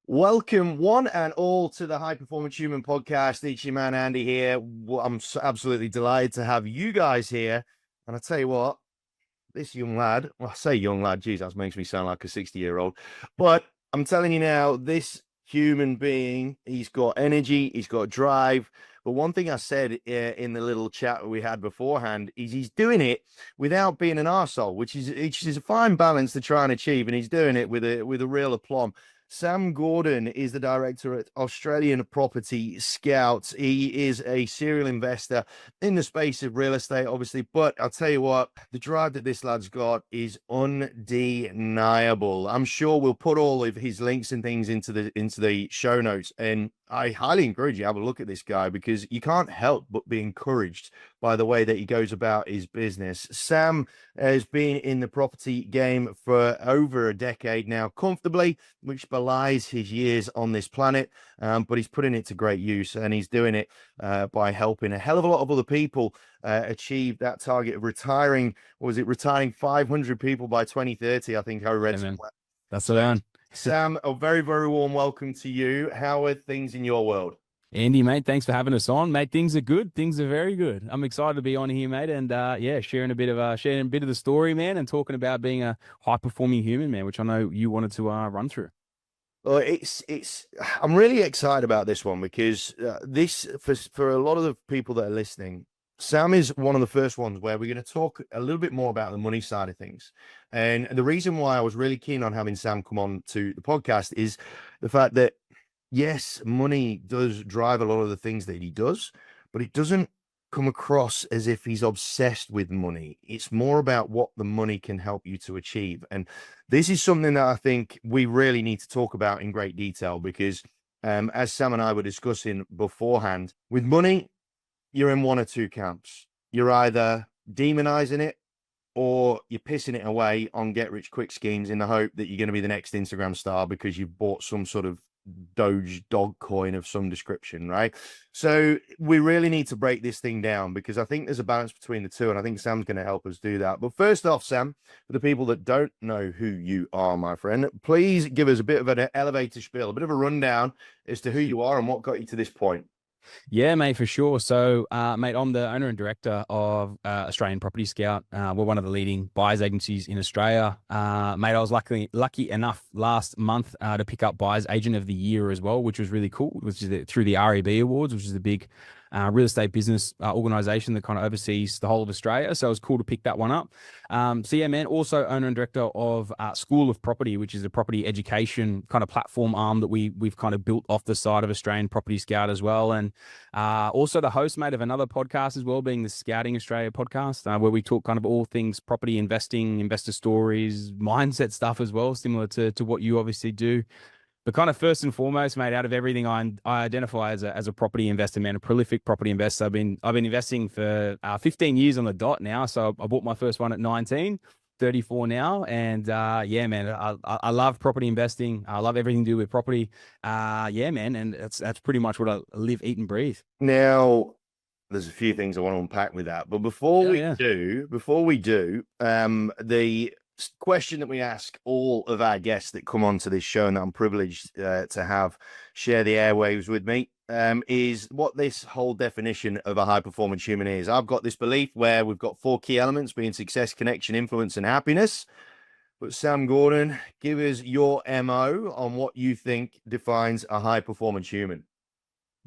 Welcome, one and all, to the High Performance Human Podcast. It's your man Andy here. I'm absolutely delighted to have you guys here. And I tell you what, this young lad, well, I say young lad, geez, that makes me sound like a 60-year-old. But I'm telling you now, this human being, he's got energy, he's got drive. But one thing I said in the little chat we had beforehand is he's doing it without being an arsehole, which is a fine balance to try and achieve. And he's doing it with a real aplomb. Sam Gordon is the director at Australian Property Scouts. He is a serial investor in the space of real estate, obviously. But I'll tell you what, the drive that this lad's got is undeniable. I'm sure we'll put all of his links and things into the show notes. And I highly encourage you to have a look at this guy because you can't help but be encouraged by the way that he goes about his business. Sam has been in the property game for over a decade now, comfortably, which belies his years on this planet, but he's putting it to great use, and he's doing it by helping a hell of a lot of other people achieve that target of retiring. What was it? Retiring 500 people by 2030, I think I read. Yeah, that's the one. Sam, a very, very warm welcome to you. How are things in your world? Andy, mate, thanks for having us on, mate. Things are good. Things are very good. I'm excited to be on here, mate, and sharing a bit of the story, man, and talking about being a high performing human, man, which I know you wanted to run through. Well, I'm really excited about this one because this for a lot of the people that are listening, Sam is one of the first ones where we're going to talk a little bit more about the money side of things. And the reason why I was really keen on having Sam come on to the podcast is the fact that, yes, money does drive a lot of the things that he does, but it doesn't come across as if he's obsessed with money. It's more about what the money can help you to achieve. And this is something that I think we really need to talk about in great detail because, as Sam and I were discussing beforehand, with money, you're in one or two camps. You're either demonizing it or you're pissing it away on get rich quick schemes in the hope that you're going to be the next Instagram star because you've bought some sort of Doge dog coin of some description, right? So we really need to break this thing down because I think there's a balance between the two, and I think Sam's going to help us do that. But first off, Sam, for the people that don't know who you are, my friend, please give us a bit of an elevator spiel, a bit of a rundown as to who you are and what got you to this point. Yeah, mate, for sure. So, mate, I'm the owner and director of Australian Property Scout. We're one of the leading buyers agencies in Australia. Mate, I was lucky enough last month to pick up Buyers Agent of the Year as well, which was really cool, which is through the REB Awards, which is the big real estate business organization that kind of oversees the whole of Australia. So it was cool to pick that one up. So yeah, man, also owner and director of School of Property, which is a property education kind of platform arm that we've kind of built off the side of Australian Property Scout as well. And also the host, mate, of another podcast as well, being the Scouting Australia podcast, where we talk kind of all things property investing, investor stories, mindset stuff as well, similar to what you obviously do. But kind of first and foremost, mate, out of everything, I identify as a property investor, man, a prolific property investor. I've been investing for 15 years on the dot now. So I bought my first one at 19, 34 now. And yeah, man, I love property investing. I love everything to do with property. Yeah, man. And that's pretty much what I live, eat, and breathe. Now, there's a few things I want to unpack with that, but before we do, the question that we ask all of our guests that come onto this show and that I'm privileged to have share the airwaves with me is what this whole definition of a high performance human is. I've got this belief where we've got four key elements being success, connection, influence, and happiness. But Sam Gordon, give us your MO on what you think defines a high performance human.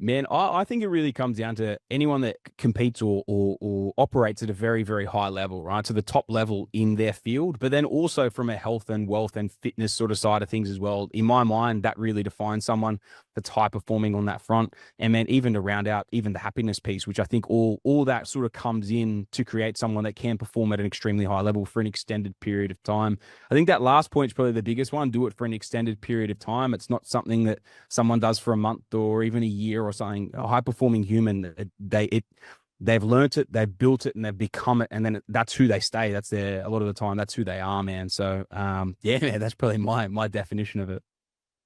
Man, I think it really comes down to anyone that competes or operates at a very, very high level, right? To the top level in their field, but then also from a health and wealth and fitness sort of side of things as well. In my mind, that really defines someone that's high performing on that front. And then even to round out even the happiness piece, which I think all that sort of comes in to create someone that can perform at an extremely high level for an extended period of time. I think that last point is probably the biggest one. Do it for an extended period of time. It's not something that someone does for a month or even a year or something. A high performing human, they've learnt it, they've built it, and they've become it, and then that's who they stay. That's a lot of the time that's who they are, man. So yeah, man, that's probably my definition of it.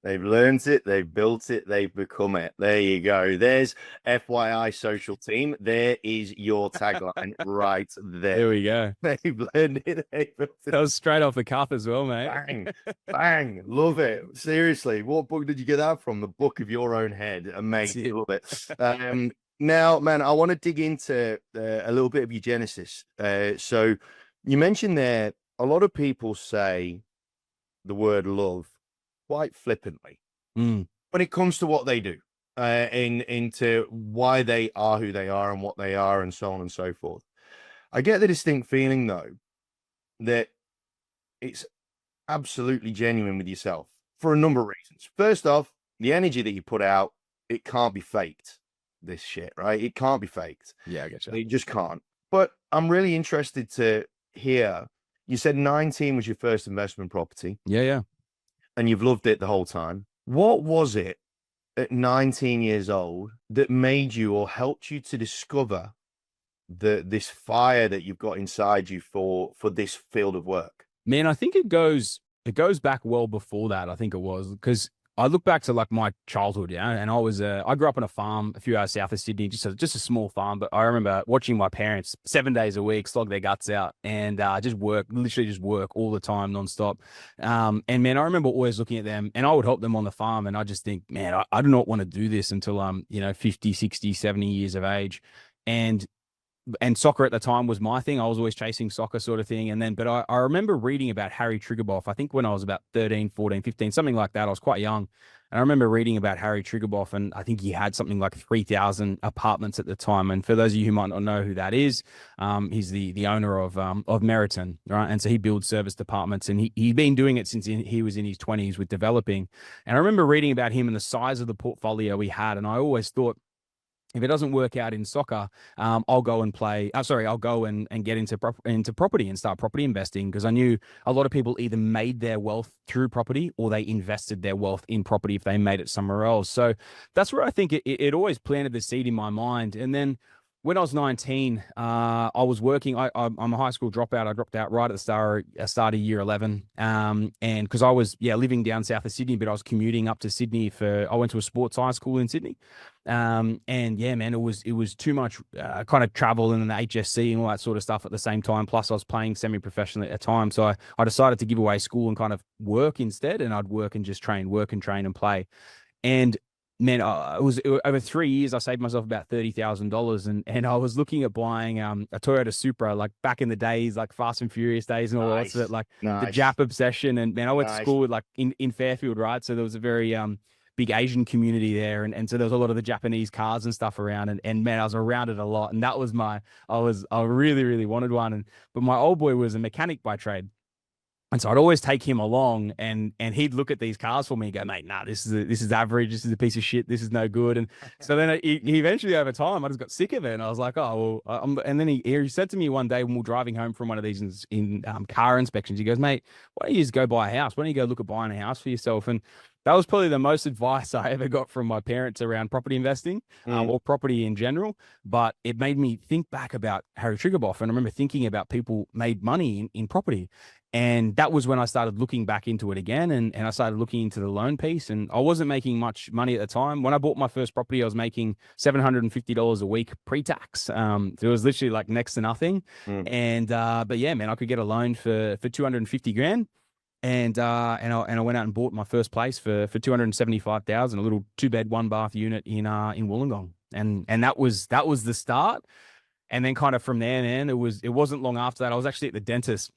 They've learned it, they've built it, they've become it. There you go. There's FYI social team. There is your tagline right There there. we go. They've learned it, they built it. That was straight off the cuff as well, mate. Bang, bang. Love it. Seriously. What book did you get that from? The book of your own head. Amazing. Love it. Now, man, I want to dig into a little bit of your genesis. So you mentioned there, a lot of people say the word love quite flippantly when it comes to what they do, into why they are who they are and what they are, and so on and so forth. I get the distinct feeling, though, that it's absolutely genuine with yourself for a number of reasons. First off, the energy that you put out, it can't be faked. This shit, right? It can't be faked. Yeah, I get you. It just can't. But I'm really interested to hear, you said 19 was your first investment property. Yeah. And you've loved it the whole time. What was it at 19 years old that made you or helped you to discover this fire that you've got inside you for this field of work? Man, I think it goes back well before that. I think it was because I look back to like my childhood, yeah, and I grew up on a farm a few hours south of Sydney, just a small farm. But I remember watching my parents 7 days a week slog their guts out and literally just work all the time, nonstop. And man, I remember always looking at them, and I would help them on the farm, and I just think, man, I do not want to do this until I'm 50, 60, 70 years of age, and soccer at the time was my thing. I was always chasing soccer sort of thing. But I remember reading about Harry Triguboff, I think when I was about 13, 14, 15, something like that. I was quite young. And I remember reading about Harry Triguboff, and I think he had something like 3,000 apartments at the time. And for those of you who might not know who that is, he's the owner of Meriton, right? And so he builds service departments, and he'd been doing it since he was in his 20s with developing. And I remember reading about him and the size of the portfolio he had. And I always thought, if it doesn't work out in soccer, I'll go and play. I'll go and get into property and start property investing, because I knew a lot of people either made their wealth through property or they invested their wealth in property if they made it somewhere else. So that's where I think it always planted the seed in my mind. And then when I was 19, I was working. I'm a high school dropout. I dropped out right at the start of year 11. And because I was living down south of Sydney, but I was commuting up to Sydney I went to a sports high school in Sydney. And yeah, man, it was too much kind of travel and the HSC and all that sort of stuff at the same time. Plus I was playing semi-professionally at the time. So I decided to give away school and kind of work instead. And I'd work and train and play. And man, it was over 3 years. I saved myself about $30,000, and I was looking at buying a Toyota Supra, like back in the days, like Fast and Furious days and all that sort of, like the Jap obsession. And man, I went to school with like in Fairfield, right? So there was a very big Asian community there, and so there was a lot of the Japanese cars and stuff around, and man, I was around it a lot, and that was I really, really wanted one, but my old boy was a mechanic by trade. And so I'd always take him along, and he'd look at these cars for me and go, mate, nah, this is average. This is a piece of shit. This is no good. And so then he eventually, over time, I just got sick of it. And I was like, oh, well, and then he said to me one day when we were driving home from one of these in car inspections, he goes, mate, why don't you just go buy a house? Why don't you go look at buying a house for yourself? And that was probably the most advice I ever got from my parents around property investing or property in general. But it made me think back about Harry Triguboff. And I remember thinking about people made money in property. And that was when I started looking back into it again. And I started looking into the loan piece. And I wasn't making much money at the time. When I bought my first property, I was making $750 a week pre-tax. It was literally like next to nothing. And but yeah, man, I could get a loan for 250 grand. And I went out and bought my first place for 275,000, a little 2-bed 1-bath unit in Wollongong. And that was the start. And then kind of from there, man, it wasn't long after that. I was actually at the dentist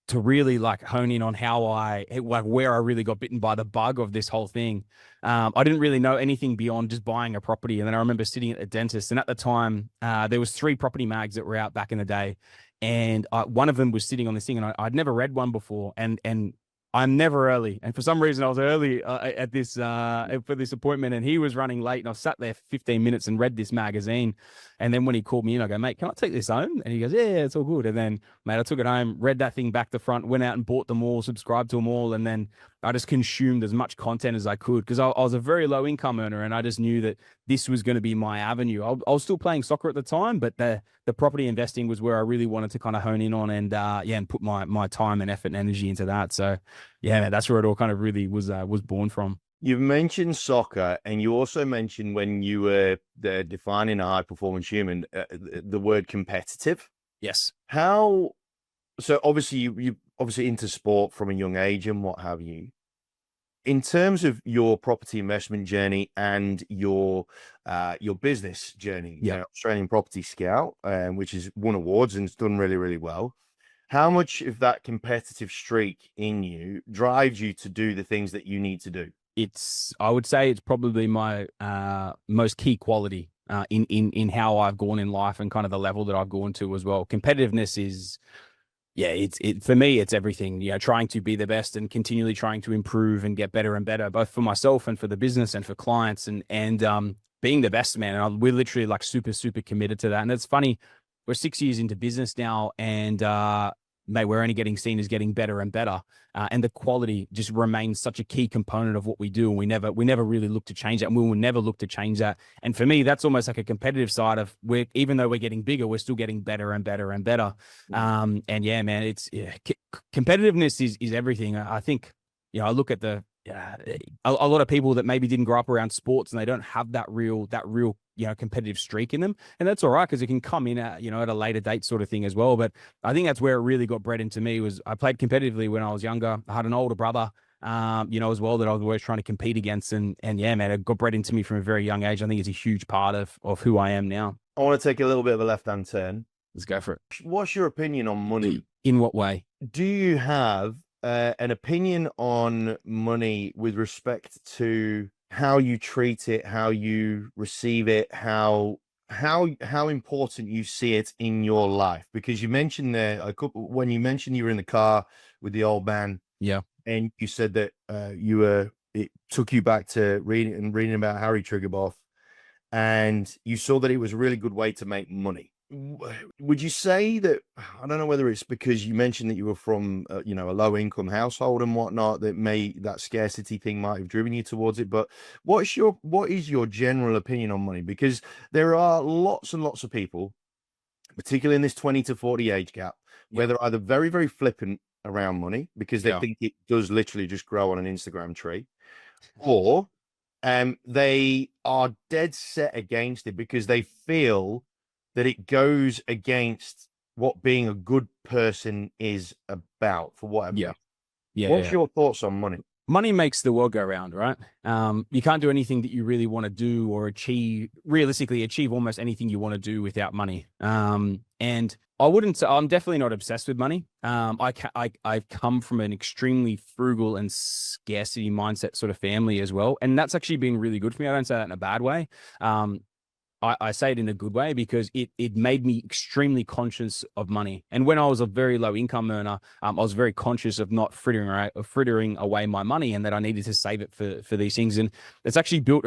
to really like hone in on where I really got bitten by the bug of this whole thing. I didn't really know anything beyond just buying a property. And then I remember sitting at the dentist, and at the time, there was 3 property mags that were out back in the day. And one of them was sitting on this thing, and I'd never read one before. And I'm never early. And for some reason I was early at this for this appointment, and he was running late, and I sat there for 15 minutes and read this magazine. And then when he called me in, I go, mate, can I take this home? And he goes, yeah, it's all good. And then, mate, I took it home, read that thing back to front, went out and bought them all, subscribed to them all. And then I just consumed as much content as I could, because I was a very low income earner, and I just knew that this was going to be my avenue. I was still playing soccer at the time, but the property investing was where I really wanted to kind of hone in on and put my time and effort and energy into that. So yeah, man, that's where it all kind of really was born from. You've mentioned soccer, and you also mentioned when you were defining a high performance human, the word competitive. Yes. How so? Obviously, you obviously into sport from a young age and what have you. In terms of your property investment journey and your business journey, Yeah. Australian Property Scout, which has won awards and it's done really, really well. How much of that competitive streak in you drives you to do the things that you need to do? I would say it's probably my most key quality in how I've gone in life and kind of the level that I've gone to as well. Competitiveness is, yeah, it for me, it's everything. Trying to be the best and continually trying to improve and get better and better, both for myself and for the business and for clients, and being the best, man. And we're literally like super, super committed to that. And it's funny, we're 6 years into business now, and mate, we're only getting seen as getting better and better. And the quality just remains such a key component of what we do. And we never really look to change that. And we will never look to change that. And for me, that's almost like a competitive side of even though we're getting bigger, we're still getting better and better and better. And yeah, man, competitiveness is everything. I think, I look at a lot of people that maybe didn't grow up around sports and they don't have that real, competitive streak in them. And that's all right, because it can come in at a later date sort of thing as well. But I think that's where it really got bred into me. Was I played competitively when I was younger. I had an older brother, as well, that I was always trying to compete against. And yeah, man, it got bred into me from a very young age. I think it's a huge part of who I am now. I want to take a little bit of a left-hand turn. Let's go for it. What's your opinion on money? In what way? Do you have an opinion on money with respect to how you treat it, how you receive it, how important you see it in your life? Because you mentioned there when you mentioned you were in the car with the old man, Yeah, and you said that it took you back to reading about Harry Triggerboff, and you saw that it was a really good way to make money. Would you say that, I don't know whether it's because you mentioned that you were from a low income household and whatnot, that scarcity thing might have driven you towards it, but what is your general opinion on money? Because there are lots and lots of people, particularly in this 20 to 40 age gap, where they're either very, very flippant around money because they think it does literally just grow on an Instagram tree, or they are dead set against it because they feel that it goes against what being a good person is about, for whatever. What's your thoughts on money? Money makes the world go round, right? You can't do anything that you really want to do or realistically achieve almost anything you want to do without money. And I wouldn't say, I'm definitely not obsessed with money. I've come from an extremely frugal and scarcity mindset sort of family as well. And that's actually been really good for me. I don't say that in a bad way. I say it in a good way because it made me extremely conscious of money. And when I was a very low income earner, I was very conscious of not frittering away my money, and that I needed to save it for these things. And it's actually built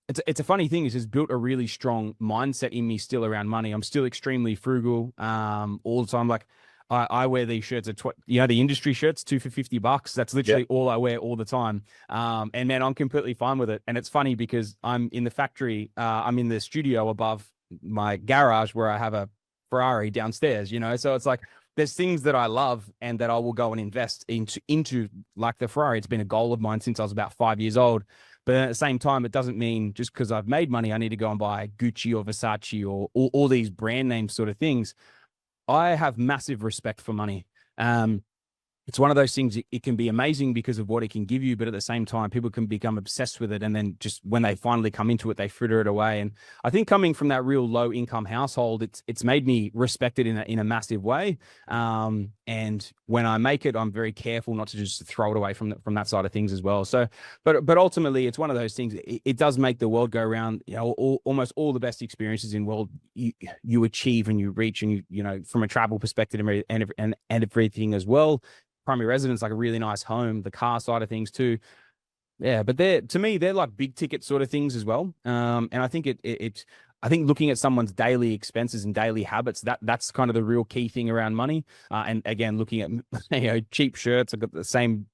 it's a funny thing, is it's built a really strong mindset in me still around money. I'm still extremely frugal all the time. Like, I wear these shirts at the industry shirts, 2 for $50. That's literally all I wear all the time. And man, I'm completely fine with it. And it's funny because I'm in the factory, I'm in the studio above my garage where I have a Ferrari downstairs, so it's like, there's things that I love and that I will go and invest into like the Ferrari. It's been a goal of mine since I was about 5 years old. But at the same time, it doesn't mean just because I've made money, I need to go and buy Gucci or Versace or all these brand name sort of things. I have massive respect for money. It's one of those things, it can be amazing because of what it can give you, but at the same time, people can become obsessed with it. And then just when they finally come into it, they fritter it away. And I think coming from that real low income household, it's made me respect it in a massive way. And when I make it, I'm very careful not to just throw it away from that side of things as well. So, but ultimately, it's one of those things. It does make the world go round. Almost all the best experiences in world you achieve and you reach, and from a travel perspective and everything as well. Primary residence, like a really nice home, the car side of things too. Yeah, but to me, they're like big ticket sort of things as well. And I think I think looking at someone's daily expenses and daily habits, that's kind of the real key thing around money. And again, looking at cheap shirts. I've got the same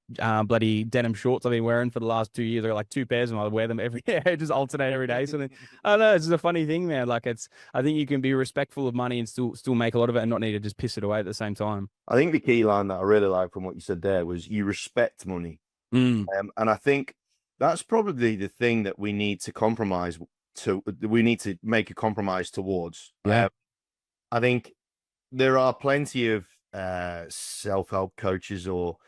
bloody denim shorts I've been wearing for the last 2 years. I got like 2 pairs, and I wear them every year, just alternate every day. So I don't know, it's just a funny thing, man. Like, I think you can be respectful of money and still make a lot of it and not need to just piss it away at the same time. I think the key line that I really like from what you said there was you respect money. And I think That's probably the thing that we need to compromise to. We need to make a compromise towards. Yeah. I think there are plenty of self-help coaches or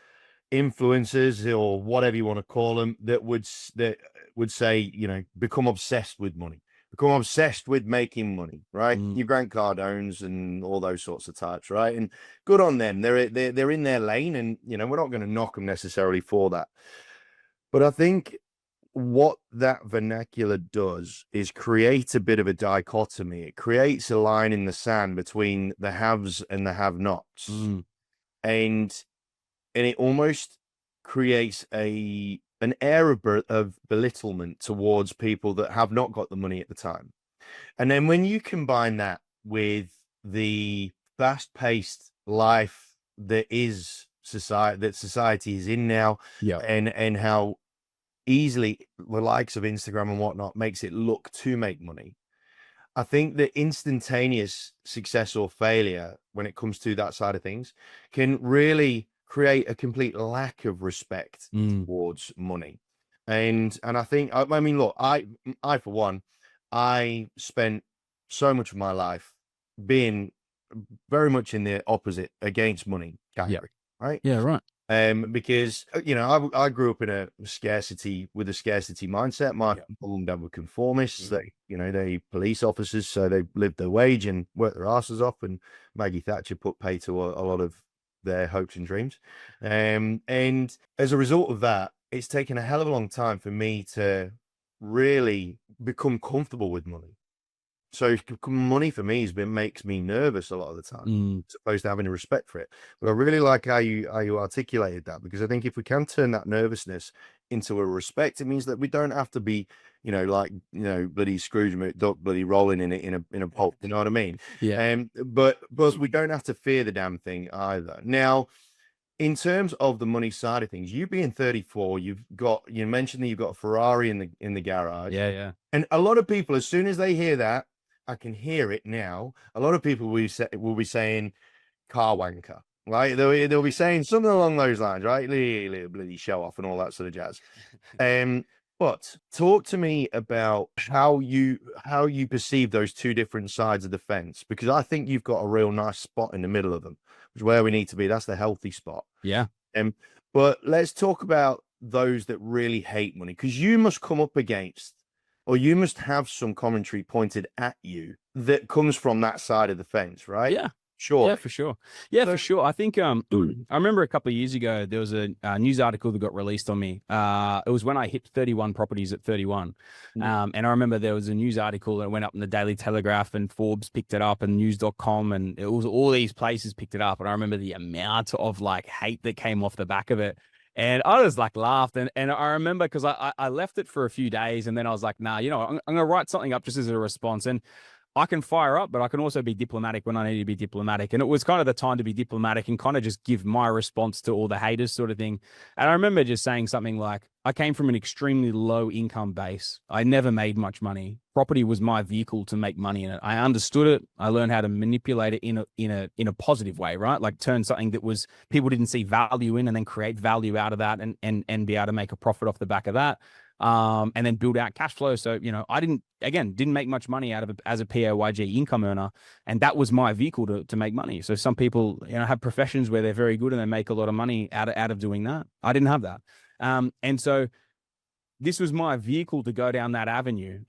influencers or whatever you want to call them that would say, you know, become obsessed with money, become obsessed with making money, right? Your Grant Cardones and all those sorts of types, right? And good on them. They're in their lane, and you know, we're not going to knock them necessarily for that. But I think what that vernacular does is create a bit of a dichotomy. It creates a line in the sand between the haves and the have-nots. And it almost creates an air of belittlement towards people that have not got the money at the time. And then when you combine that with the fast-paced life that society is in now, and how easily the likes of Instagram and whatnot makes it look to make money, I think that instantaneous success or failure when it comes to that side of things can really create a complete lack of respect towards money. And I think, I mean, look, I for one, I spent so much of my life being very much in the opposite, against money category, right? Yeah, right. Because you know, I grew up in a scarcity mindset. My mum and dad were conformists. They, you know, they police officers, so they lived their wage and worked their asses off. And Maggie Thatcher put pay to a lot of their hopes and dreams. And as a result of that, it's taken a hell of a long time for me to really become comfortable with money. So money for me makes me nervous a lot of the time, as opposed to having a respect for it. But I really like how you articulated that, because I think if we can turn that nervousness into a respect, it means that we don't have to be, you know, like, you know, bloody Scrooge McDuck, bloody rolling in a pulp. You know what I mean? Yeah. But we don't have to fear the damn thing either. Now, in terms of the money side of things, you being 34, you mentioned that you've got a Ferrari in the garage. Yeah. And a lot of people, as soon as they hear that, I can hear it now. A lot of people will be saying car wanker, right? They'll be saying something along those lines, right? Little bloody show off and all that sort of jazz. But talk to me about how you perceive those two different sides of the fence, because I think you've got a real nice spot in the middle of them, which is where we need to be. That's the healthy spot. Yeah. But let's talk about those that really hate money, because you must come up against, or you must have some commentary pointed at you that comes from that side of the fence, right? Yeah. Sure. Yeah, for sure. Yeah, for sure. I think I remember a couple of years ago, there was a news article that got released on me. It was when I hit 31 properties at 31. And I remember there was a news article that went up in the Daily Telegraph, and Forbes picked it up, and news.com, and it was all these places picked it up. And I remember the amount of like hate that came off the back of it. And I was like laughed. And I remember, because I left it for a few days, and then I was like, nah, you know, I'm going to write something up just as a response. And I can fire up, but I can also be diplomatic when I need to be diplomatic. And it was kind of the time to be diplomatic and kind of just give my response to all the haters, sort of thing. And I remember just saying something like, I came from an extremely low income base. I never made much money. Property was my vehicle to make money in it. I understood it. I learned how to manipulate it in a positive way, right? Like turn something that was people didn't see value in, and then create value out of that, and be able to make a profit off the back of that. And then build out cash flow. So, you know, I didn't make much money out of it as a PAYG income earner. And that was my vehicle to make money. So some people, you know, have professions where they're very good and they make a lot of money out of doing that. I didn't have that. And so this was my vehicle to go down that avenue.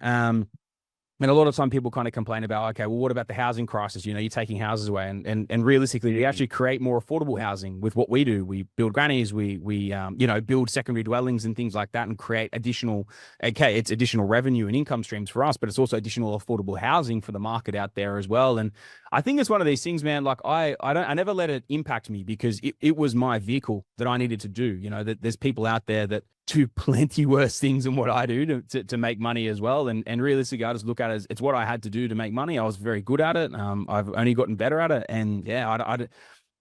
And a lot of time people kind of complain about, okay, well, what about the housing crisis? You know, you're taking houses away, and realistically, we actually create more affordable housing with what we do. We build grannies, we you know, build secondary dwellings and things like that, and create additional, okay, it's additional revenue and income streams for us, but it's also additional affordable housing for the market out there as well. And I think it's one of these things, man, like I never let it impact me, because it was my vehicle that I needed to do. You know, that there's people out there that do plenty worse things than what I do to make money as well. And realistically, I just look at it as it's what I had to do to make money. I was very good at it. I've only gotten better at it. And yeah,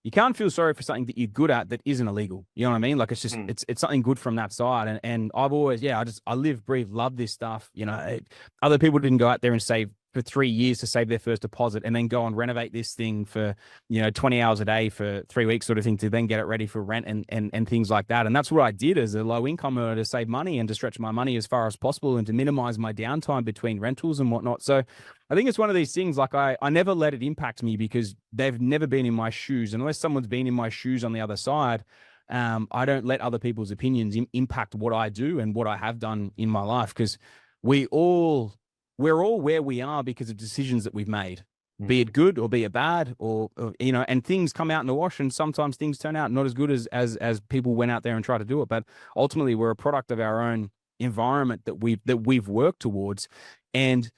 you can't feel sorry for something that you're good at that isn't illegal. You know what I mean? Like it's just, it's something good from that side. And I've always, I live, breathe, love this stuff. You know, other people didn't go out there and save for 3 years to save their first deposit and then go and renovate this thing for, 20 hours a day for 3 weeks sort of thing to then get it ready for rent and things like that. And that's what I did as a low income earner, to save money and to stretch my money as far as possible and to minimize my downtime between rentals and whatnot. So I think it's one of these things, like I never let it impact me because they've never been in my shoes. And unless someone's been in my shoes on the other side, I don't let other people's opinions impact what I do and what I have done in my life, because we're all where we are because of decisions that we've made, be it good or be it bad, or and things come out in the wash, and sometimes things turn out not as good as people went out there and tried to do it. But ultimately, we're a product of our own environment that we've worked towards. And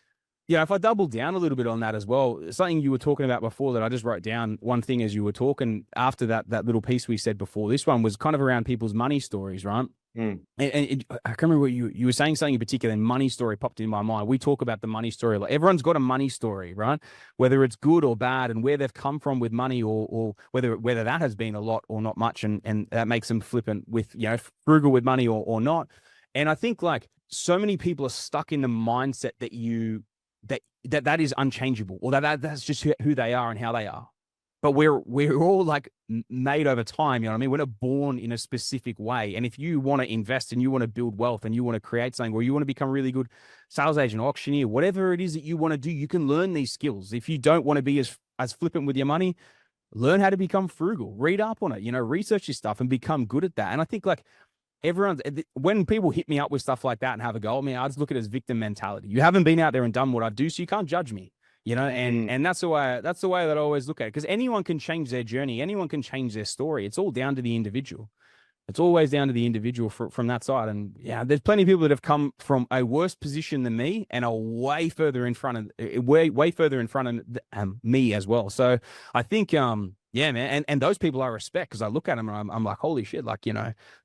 if I double down a little bit on that as well, something you were talking about before that I just wrote down, one thing as you were talking after that little piece we said before, this one was kind of around people's money stories, right? And I can't remember what you were saying, something in particular, and money story popped in my mind. We talk about the money story. Like, everyone's got a money story, right? Whether it's good or bad, and where they've come from with money, or whether that has been a lot or not much, and that makes them flippant with, frugal with money or not. And I think, like, so many people are stuck in the mindset that is unchangeable, or that's just who they are and how they are. But we're all like made over time, you know what I mean? We're not born in a specific way. And if you want to invest and you want to build wealth and you want to create something, or you want to become a really good sales agent, auctioneer, whatever it is that you want to do, you can learn these skills. If you don't want to be as flippant with your money, learn how to become frugal, read up on it, research your stuff and become good at that. And I think, like, when people hit me up with stuff like that and have a go at me, I just look at it as victim mentality. You haven't been out there and done what I do, so you can't judge me. And that's the way that I always look at it, because anyone can change their journey. Anyone can change their story. It's all down to the individual. It's always down to the individual from that side. And there's plenty of people that have come from a worse position than me and are way further in front of me as well. So I think, man. And those people I respect, because I look at them and I'm like, holy shit, like,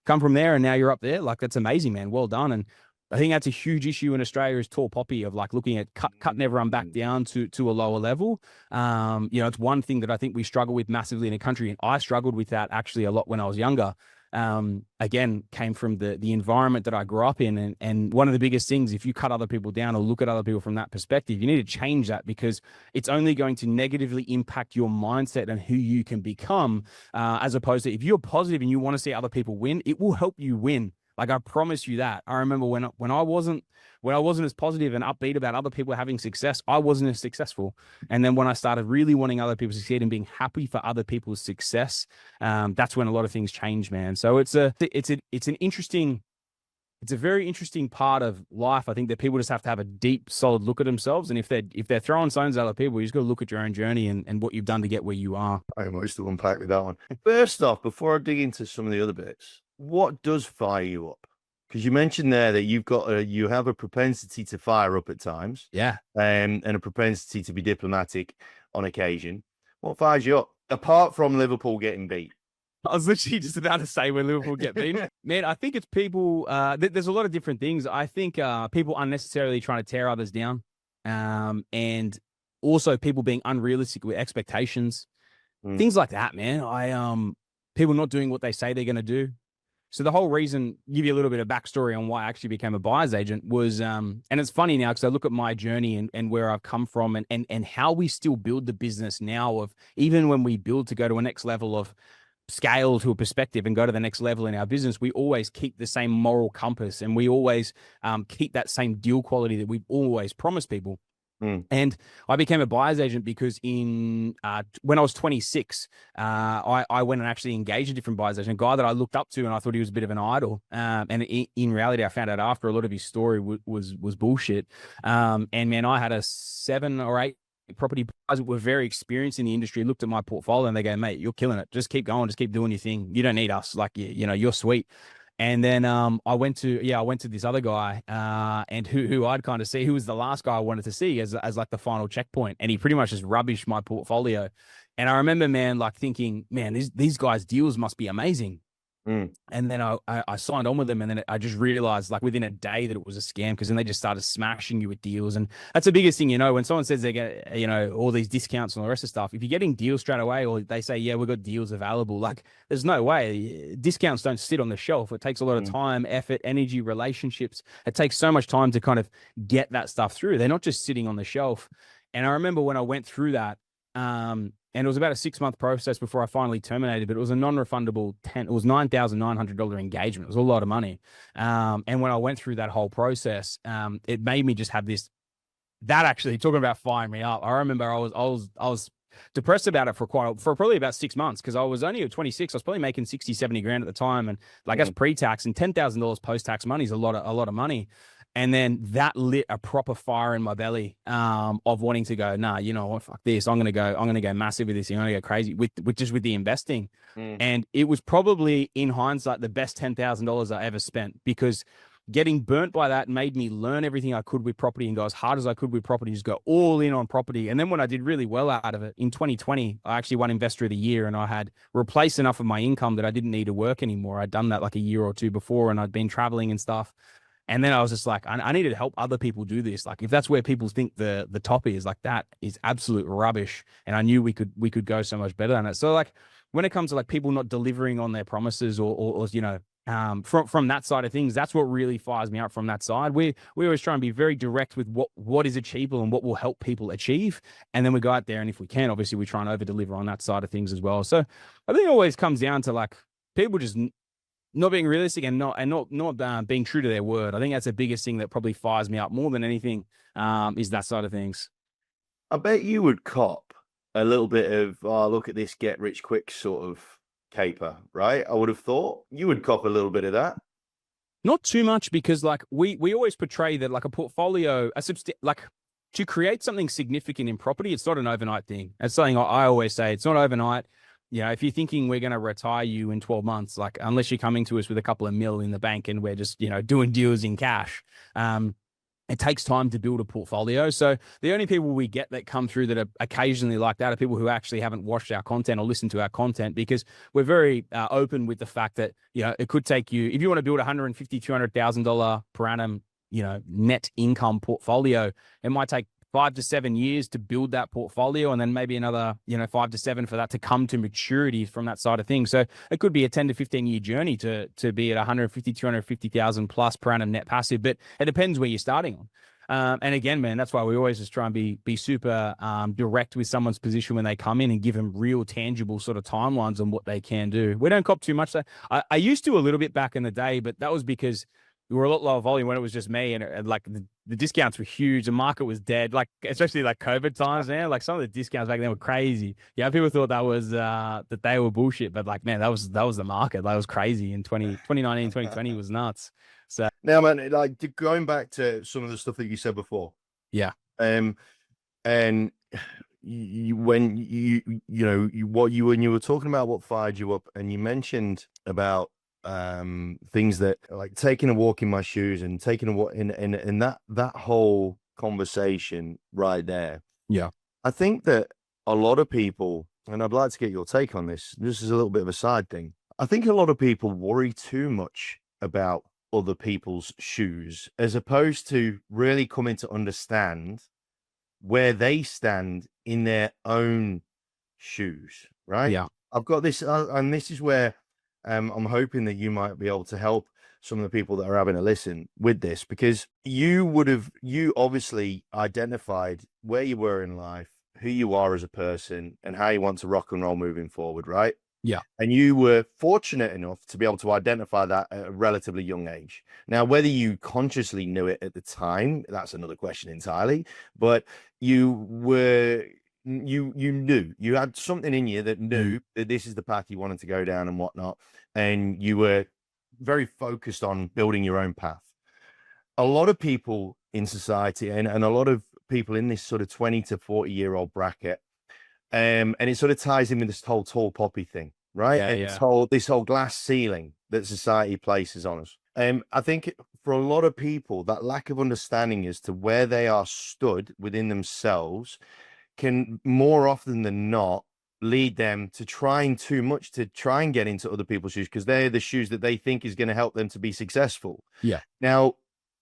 come from there and now you're up there. Like, that's amazing, man. Well done. And I think that's a huge issue in Australia, is tall poppy, of like looking at cutting everyone back down to a lower level. It's one thing that I think we struggle with massively in a country. And I struggled with that actually a lot when I was younger. Again, came from the environment that I grew up in. And one of the biggest things, if you cut other people down or look at other people from that perspective, you need to change that, because it's only going to negatively impact your mindset and who you can become, as opposed to, if you're positive and you want to see other people win, it will help you win. Like, I promise you that. I remember when I wasn't as positive and upbeat about other people having success, I wasn't as successful. And then when I started really wanting other people to succeed and being happy for other people's success, that's when a lot of things changed, man. So it's a very interesting part of life. I think that people just have to have a deep, solid look at themselves. And if they're throwing stones at other people, you just got to look at your own journey and what you've done to get where you are. I have much to unpack with that one. First off, before I dig into some of the other bits, what does fire you up? Because you mentioned there that you have a propensity to fire up at times, and a propensity to be diplomatic on occasion. What fires you up, apart from Liverpool getting beat? I was literally just about to say when Liverpool get beaten. Man, I think it's people. There's a lot of different things. I think people unnecessarily trying to tear others down, and also people being unrealistic with expectations, things like that. Man, people not doing what they say they're going to do. So the whole reason, give you a little bit of backstory on why I actually became a buyer's agent was, and it's funny now because I look at my journey and where I've come from and how we still build the business now, of even when we build to go to a next level of scale, to a perspective and go to the next level in our business, we always keep the same moral compass, and we always keep that same deal quality that we've always promised people. And I became a buyer's agent because when I was 26, I went and actually engaged a different buyer's agent, a guy that I looked up to, and I thought he was a bit of an idol. And in reality, I found out after a lot of his story was bullshit. And man, I had a 7 or 8 property buyers that were very experienced in the industry, looked at my portfolio and they go, mate, you're killing it. Just keep going. Just keep doing your thing. You don't need us. Like, you're sweet. And then I went to this other guy, and who I'd kind of see, who was the last guy I wanted to see as like the final checkpoint. And he pretty much just rubbished my portfolio. And I remember, man, like thinking, man, these guys' deals must be amazing. Mm, And then I signed on with them, and then I just realized like within a day that it was a scam, because then they just started smashing you with deals. And that's the biggest thing, when someone says they get, all these discounts and all the rest of stuff, if you're getting deals straight away, or they say, yeah, we've got deals available, like there's no way. Discounts don't sit on the shelf. It takes a lot of mm, time, effort, energy, relationships. It takes so much time to kind of get that stuff through. They're not just sitting on the shelf. And I remember when I went through that, and it was about a 6-month process before I finally terminated, but it was a non-refundable it was $9,900 engagement. It was a lot of money. And when I went through that whole process, it made me just have this, that actually talking about firing me up. I remember I was depressed about it for probably about 6 months, because I was only at 26. I was probably making 60, 70 grand at the time. And like that's mm. pre-tax, and $10,000 post-tax money is a lot of money. And then that lit a proper fire in my belly, of wanting to go, nah, you know what, fuck this. I'm gonna go massive with this. I'm gonna go crazy with the investing. Mm. And it was probably, in hindsight, the best $10,000 I ever spent, because getting burnt by that made me learn everything I could with property and go as hard as I could with property, just go all in on property. And then when I did really well out of it in 2020, I actually won Investor of the Year, and I had replaced enough of my income that I didn't need to work anymore. I'd done that like a year or two before, and I'd been traveling and stuff. And then I was just like, I needed to help other people do this. Like, if that's where people think the top is, like, that is absolute rubbish. And I knew we could go so much better than it. So like, when it comes to like people not delivering on their promises, or from that side of things, that's what really fires me up from that side. We always try and be very direct with what is achievable and what will help people achieve. And then we go out there, and if we can, obviously we try and over deliver on that side of things as well. So I think it always comes down to like people just not being realistic, and not being true to their word. I think that's the biggest thing that probably fires me up more than anything, is that side of things. I bet you would cop a little bit of, oh, look at this get rich quick sort of caper, right? I would have thought you would cop a little bit of that. Not too much, because like we always portray that like a portfolio, like to create something significant in property, it's not an overnight thing. It's something I always say. It's not overnight. If you're thinking we're going to retire you in 12 months, like unless you're coming to us with a couple of mil in the bank and we're just, doing deals in cash, it takes time to build a portfolio. So the only people we get that come through that are occasionally like that are people who actually haven't watched our content or listened to our content, because we're very open with the fact that, it could take you, if you want to build $150,000, $200,000 per annum, net income portfolio, it might take 5 to 7 years to build that portfolio, and then maybe another 5 to 7 for that to come to maturity from that side of things. So it could be a 10 to 15 year journey to be at 150, 250,000 plus per annum net passive, but it depends where you're starting on. And again, man, that's why we always just try and be super direct with someone's position when they come in, and give them real tangible sort of timelines on what they can do. We don't cop too much. I used to a little bit back in the day, but that was because we were a lot lower volume when it was just me, and like the discounts were huge. The market was dead, like especially like COVID times, man. Like some of the discounts back then were crazy. Yeah, people thought that was that they were bullshit, but like, man, that was the market. That was crazy in 2019, 2020 was nuts. So Now, man, like going back to some of the stuff that you said before, yeah, and when when you were talking about what fired you up, and you mentioned about things that like taking a walk in my shoes and taking a walk in that whole conversation right there. yeah, I think that a lot of people, and I'd like to get your take on this. This is a little bit of a side thing. I think a lot of people worry too much about other people's shoes, as opposed to really coming to understand where they stand in their own shoes, right? yeah. I've got this, and this is where I'm hoping that you might be able to help some of the people that are having a listen with this, because you obviously identified where you were in life, who you are as a person, and how you want to rock and roll moving forward, right? Yeah. And you were fortunate enough to be able to identify that at a relatively young age. Now, whether you consciously knew it at the time, that's another question entirely. But you knew, you had something in you that knew that this is the path you wanted to go down and whatnot. And you were very focused on building your own path. A lot of people in society, and a lot of people in this sort of 20 to 40-year-old bracket, and it sort of ties in with this whole tall poppy thing, right? Yeah, And yeah. this whole glass ceiling that society places on us. I think for a lot of people, that lack of understanding as to where they are stood within themselves can more often than not lead them to trying too much to try and get into other people's shoes because they're the shoes that they think is going to help them to be successful. Yeah. Now,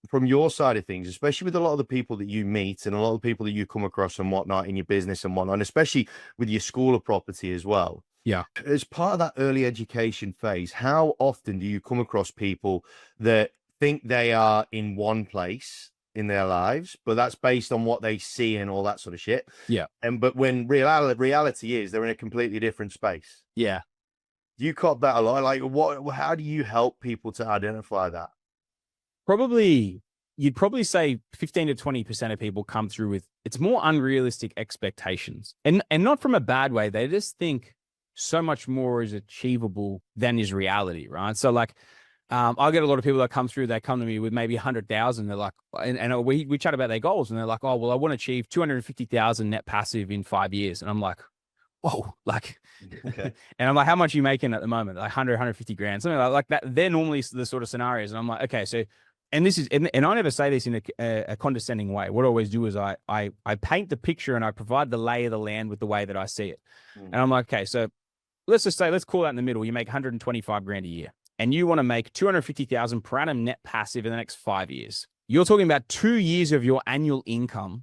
from your side of things, especially with a lot of the people that you meet and a lot of people that you come across and whatnot in your business and whatnot, and especially with your school of property as well. Yeah. As part of that early education phase, how often do you come across people that think they are in one place in their lives, but that's based on what they see and all that sort of shit? Yeah. But when reality is they're in a completely different space. Yeah. You caught that a lot. Like, how do you help people to identify that? You'd probably say 15 to 20% of people come through with, it's more unrealistic expectations, and not from a bad way. They just think so much more is achievable than is reality, right? So like, I get a lot of people that come through, they come to me with maybe 100,000. They're like, and we chat about their goals, and they're like, oh, well, I want to achieve 250,000 net passive in 5 years. And I'm like, whoa, like, Okay. and I'm like, how much are you making at the moment? Like 150 grand, something like that. They're normally the sort of scenarios. And I'm like, okay, so, and this is, and I never say this in a condescending way. What I always do is I paint the picture and I provide the lay of the land with the way that I see it. And I'm like, okay, so let's just say, let's call that in the middle. You make 125 grand a year and you want to make 250,000 per annum net passive in the next 5 years. You're talking about 2 years of your annual income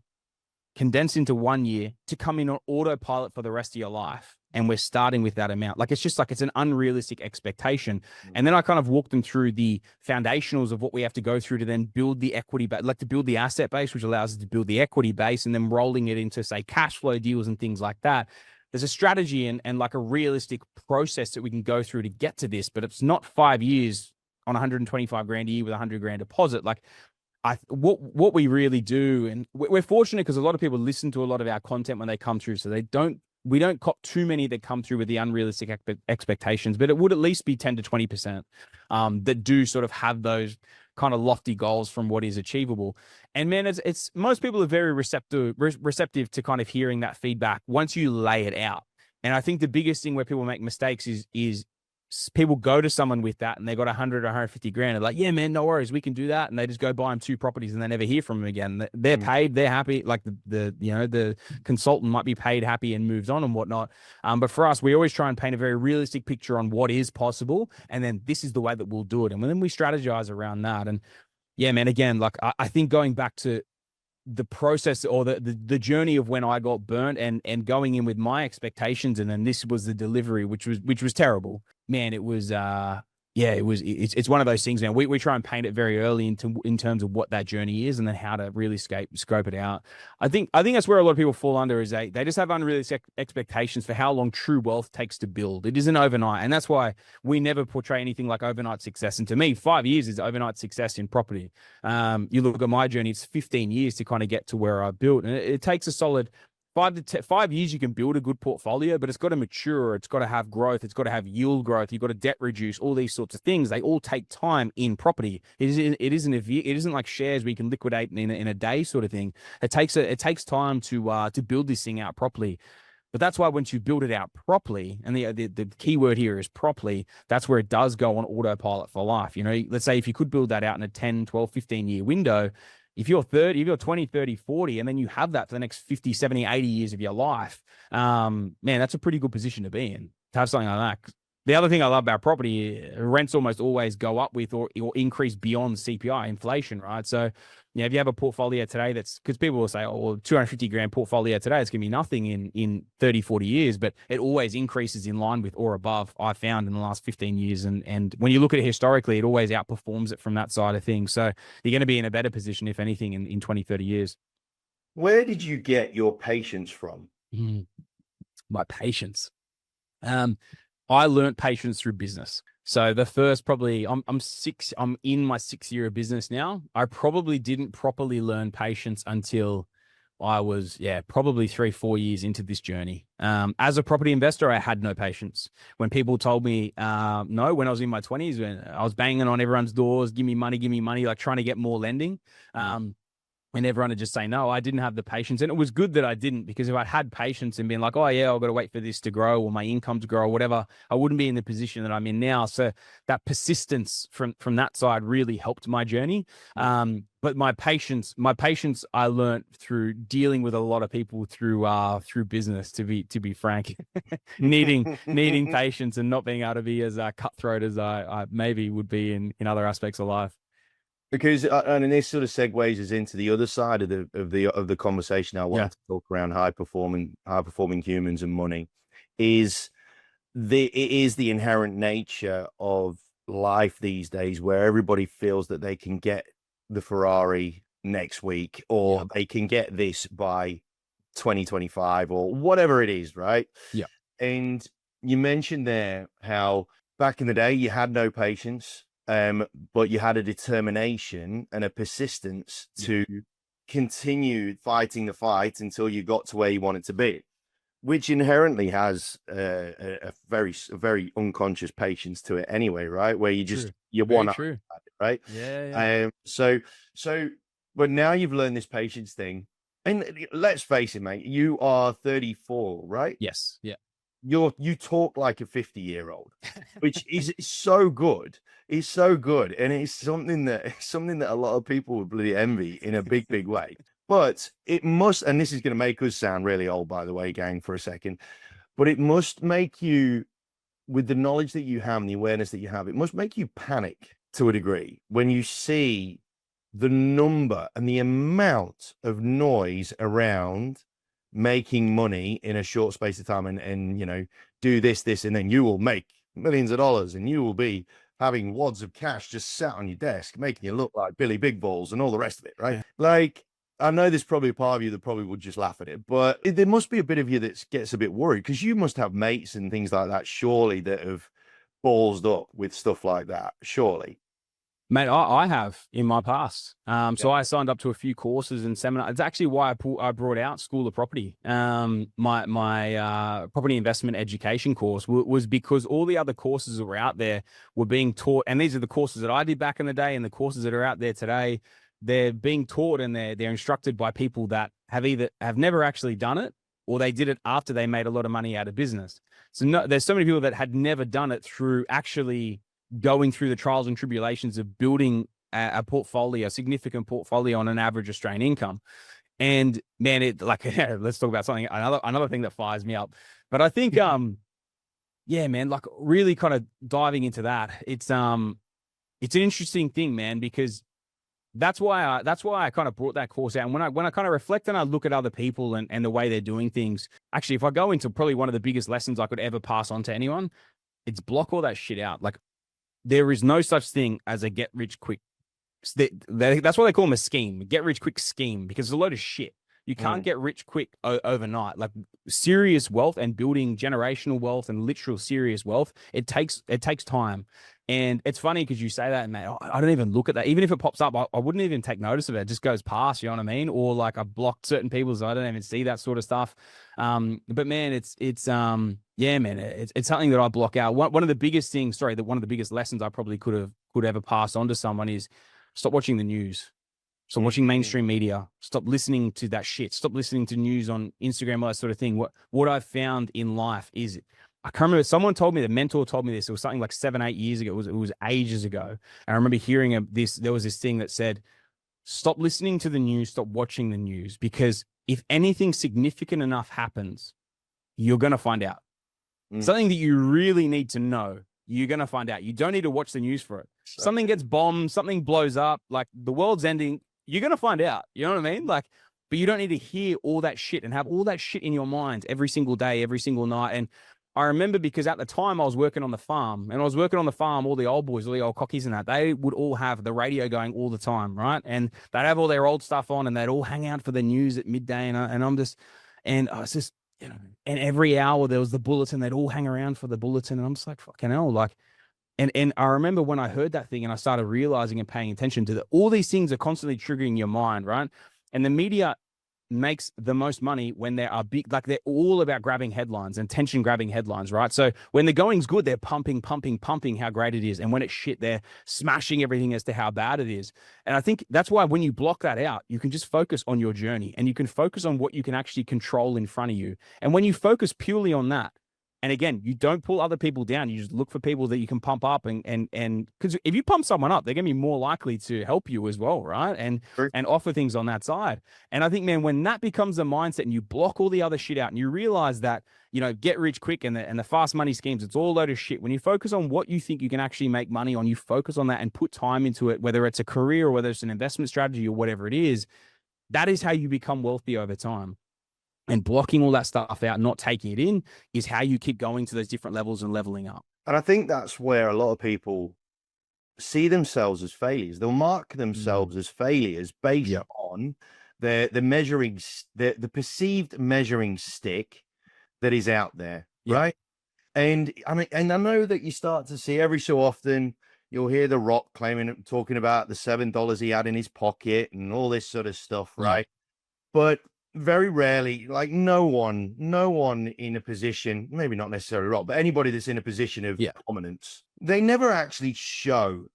condensed into 1 year to come in on autopilot for the rest of your life. And we're starting with that amount. Like, it's just like, it's an unrealistic expectation. And then I kind of walk them through the foundationals of what we have to go through to then build the equity, like to build the asset base, which allows us to build the equity base, and then rolling it into, say, cash flow deals and things like that. There's a strategy and like a realistic process that we can go through to get to this, but it's not 5 years on 125 grand a year with 100 grand deposit. Like, what we really do, and we're fortunate because a lot of people listen to a lot of our content when they come through, so we don't cop too many that come through with the unrealistic expectations, but it would at least be 10 to 20% that do sort of have those kind of lofty goals from what is achievable. And man, it's most people are very receptive to kind of hearing that feedback once you lay it out. And I think the biggest thing where people make mistakes is people go to someone with that and they got 100 or 150 grand. They're like, yeah, man, no worries, we can do that. And they just go buy them 2 properties and they never hear from them again. They're paid, they're happy. Like the consultant might be paid, happy, and moves on and whatnot. But for us, we always try and paint a very realistic picture on what is possible. And then this is the way that we'll do it. And then we strategize around that. And yeah, man, again, like I think going back to the process or the journey of when I got burnt and going in with my expectations, and then this was the delivery, which was terrible. Man, it was it's one of those things, man. We try and paint it very early in terms of what that journey is, and then how to really scope it out. I think that's where a lot of people fall under, is they just have unrealistic expectations for how long true wealth takes to build. It isn't overnight, and that's why we never portray anything like overnight success. And to me, 5 years is overnight success in property. You look at my journey; it's 15 years to kind of get to where I built, and it takes a solid 5 years. You can build a good portfolio, but it's got to mature. It's got to have growth. It's got to have yield growth. You've got to debt reduce, all these sorts of things. They all take time in property. It isn't like shares where you can liquidate in a day sort of thing. It takes time to build this thing out properly. But that's why once you build it out properly, and the key word here is properly, that's where it does go on autopilot for life. You know, let's say if you could build that out in a 10, 12, 15 year window, if you're 20, 30, 40, and then you have that for the next 50, 70, 80 years of your life, man, that's a pretty good position to be in, to have something like that. The other thing I love about property, rents almost always go up with or increase beyond CPI inflation, right? So, if you have a portfolio today because people will say, oh, well, 250 grand portfolio today, it's going to be nothing in 30, 40 years, but it always increases in line with or above, I found, in the last 15 years. And when you look at it historically, it always outperforms it from that side of things. So you're going to be in a better position, if anything, in 20, 30 years. Where did you get your patience from? My patience. I learned patience through business. So the first probably I'm in my 6th year of business now. I probably didn't properly learn patience until I was probably 3-4 years into this journey. As a property investor, I had no patience. When people told me no, when I was in my 20s, when I was banging on everyone's doors, give me money, like trying to get more lending. and everyone would just say no. I didn't have the patience, and it was good that I didn't, because if I had patience and been like, oh yeah, I've got to wait for this to grow or my income to grow or whatever, I wouldn't be in the position that I'm in now. So that persistence from that side really helped my journey. But my patience I learned through dealing with a lot of people through business, to be frank. needing patience and not being able to be as cutthroat as I maybe would be in other aspects of life. Because and this sort of segues us into the other side of the conversation. I wanted to talk around high performing humans and money. It is the inherent nature of life these days, where everybody feels that they can get the Ferrari next week, or they can get this by 2025 or whatever it is, right? Yeah. And you mentioned there how back in the day you had no patience, but you had a determination and a persistence to continue fighting the fight until you got to where you wanted to be, which inherently has a very unconscious patience to it anyway, right? Where you just you want to, right? Yeah. So, but now you've learned this patience thing, and let's face it, mate, you are 34, right? Yes. Yeah. You talk like a 50-year-old, which is so good. It's so good, and it's something that a lot of people would bloody envy in a big way. But it must, and this is going to make us sound really old, by the way, gang, for a second, but it must make you, with the knowledge that you have and the awareness that you have, it must make you panic to a degree when you see the number and the amount of noise around making money in a short space of time, and you know, do this, and then you will make millions of dollars, and you will be having wads of cash just sat on your desk, making you look like Billy Big Balls and all the rest of it, right? Like, I know there's probably a part of you that probably would just laugh at it, but there must be a bit of you that gets a bit worried, because you must have mates and things like that, surely, that have ballsed up with stuff like that, surely. Mate, I have in my past. So I signed up to a few courses and seminars. It's actually why I brought out School of Property. My property investment education course was because all the other courses that were out there were being taught, and these are the courses that I did back in the day, and the courses that are out there today. They're being taught and they're instructed by people that have never actually done it, or they did it after they made a lot of money out of business. So there's so many people that had never done it through actually going through the trials and tribulations of building a significant portfolio on an average Australian income. And man, let's talk about something, another thing that fires me up. But I think, yeah, man, like really kind of diving into that, it's an interesting thing, man, because that's why I kind of brought that course out. And when I kind of reflect and I look at other people and the way they're doing things, actually, if I go into probably one of the biggest lessons I could ever pass on to anyone, it's block all that shit out. Like, there is no such thing as a get rich quick. That's why they call them a scheme, get rich quick scheme, because it's a load of shit. You can't get rich quick overnight. Like, serious wealth and building generational wealth and literal serious wealth, it takes time. And it's funny because you say that, and mate, I don't even look at that. Even if it pops up, I wouldn't even take notice of it. It just goes past, you know what I mean? Or like, I blocked certain people, so I don't even see that sort of stuff. But man, it's yeah, man, it's something that I block out. One of the biggest things, one of the biggest lessons I probably could ever pass on to someone is stop watching the news. Stop watching mainstream media. Stop listening to that shit. Stop listening to news on Instagram, all that sort of thing. What I've found in life is, I can't remember, someone told me, the mentor told me this. It was something like 7-8 years ago. It was ages ago. And I remember hearing there was this thing that said, stop listening to the news, stop watching the news, because if anything significant enough happens, you're going to find out. Something that you really need to know, you're going to find out. You don't need to watch the news for it. Something gets bombed, something blows up, like the world's ending, you're going to find out. You know what I mean? Like, but you don't need to hear all that shit and have all that shit in your mind every single day, every single night. And I remember, because at the time I was working on the farm, all the old boys, all the old cockies and that, they would all have the radio going all the time, right? And they'd have all their old stuff on, and they'd all hang out for the news at midday. And I was just, you know, and every hour there was the bulletin, they'd all hang around for the bulletin. And I'm just like, fucking hell, like, and I remember when I heard that thing and I started realizing and paying attention to all these things are constantly triggering your mind, right? And the media makes the most money when there are big, like they're all about grabbing headlines and tension grabbing headlines, right? So when the going's good, they're pumping how great it is. And when it's shit, they're smashing everything as to how bad it is. And I think that's why when you block that out, you can just focus on your journey and you can focus on what you can actually control in front of you. And when you focus purely on that, and again, you don't pull other people down. You just look for people that you can pump up, and because if you pump someone up, they're going to be more likely to help you as well, right? And offer things on that side. And I think, man, when that becomes the mindset, and you block all the other shit out, and you realize that, you know, get rich quick and the fast money schemes, it's all a load of shit. When you focus on what you think you can actually make money on, you focus on that and put time into it, whether it's a career or whether it's an investment strategy or whatever it is, that is how you become wealthy over time. And blocking all that stuff out, not taking it in, is how you keep going to those different levels and leveling up. And I think that's where a lot of people see themselves as failures. They'll mark themselves as failures based on the measuring, the perceived measuring stick that is out there, right? And I mean, and I know that you start to see every so often, you'll hear The Rock talking about the $7 he had in his pocket and all this sort of stuff, right? But very rarely, like no one in a position, maybe not necessarily Rock, but anybody that's in a position of prominence, they never actually show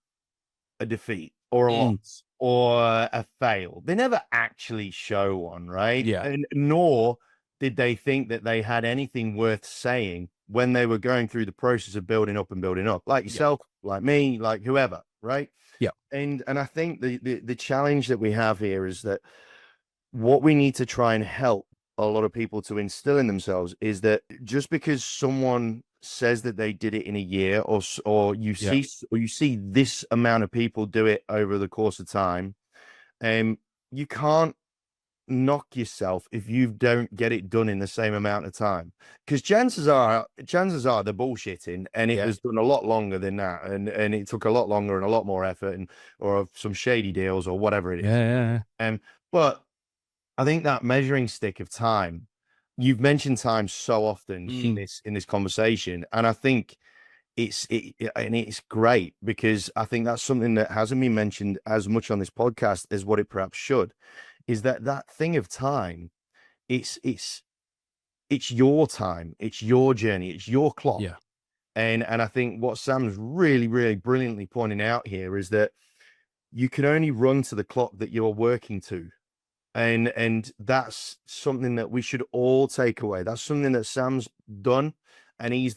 a defeat or a loss or a fail. They never actually show one, right? And nor did they think that they had anything worth saying when they were going through the process of building up, like yourself, like me, like whoever, right? And I think the challenge that we have here is that what we need to try and help a lot of people to instill in themselves is that just because someone says that they did it in a year, or you see this amount of people do it over the course of time, you can't knock yourself if you don't get it done in the same amount of time, because chances are they're bullshitting, and it was done a lot longer than that, and it took a lot longer and a lot more effort, and or some shady deals or whatever it is. But I think that measuring stick of time, you've mentioned time so often in this conversation, and I think it's great, because I think that's something that hasn't been mentioned as much on this podcast as what it perhaps should. Is that thing of time? It's your time, it's your journey, it's your clock. And I think what Sam's really, really brilliantly pointing out here is that you can only run to the clock that you're working to. And that's something that we should all take away. That's something that Sam's done, and he is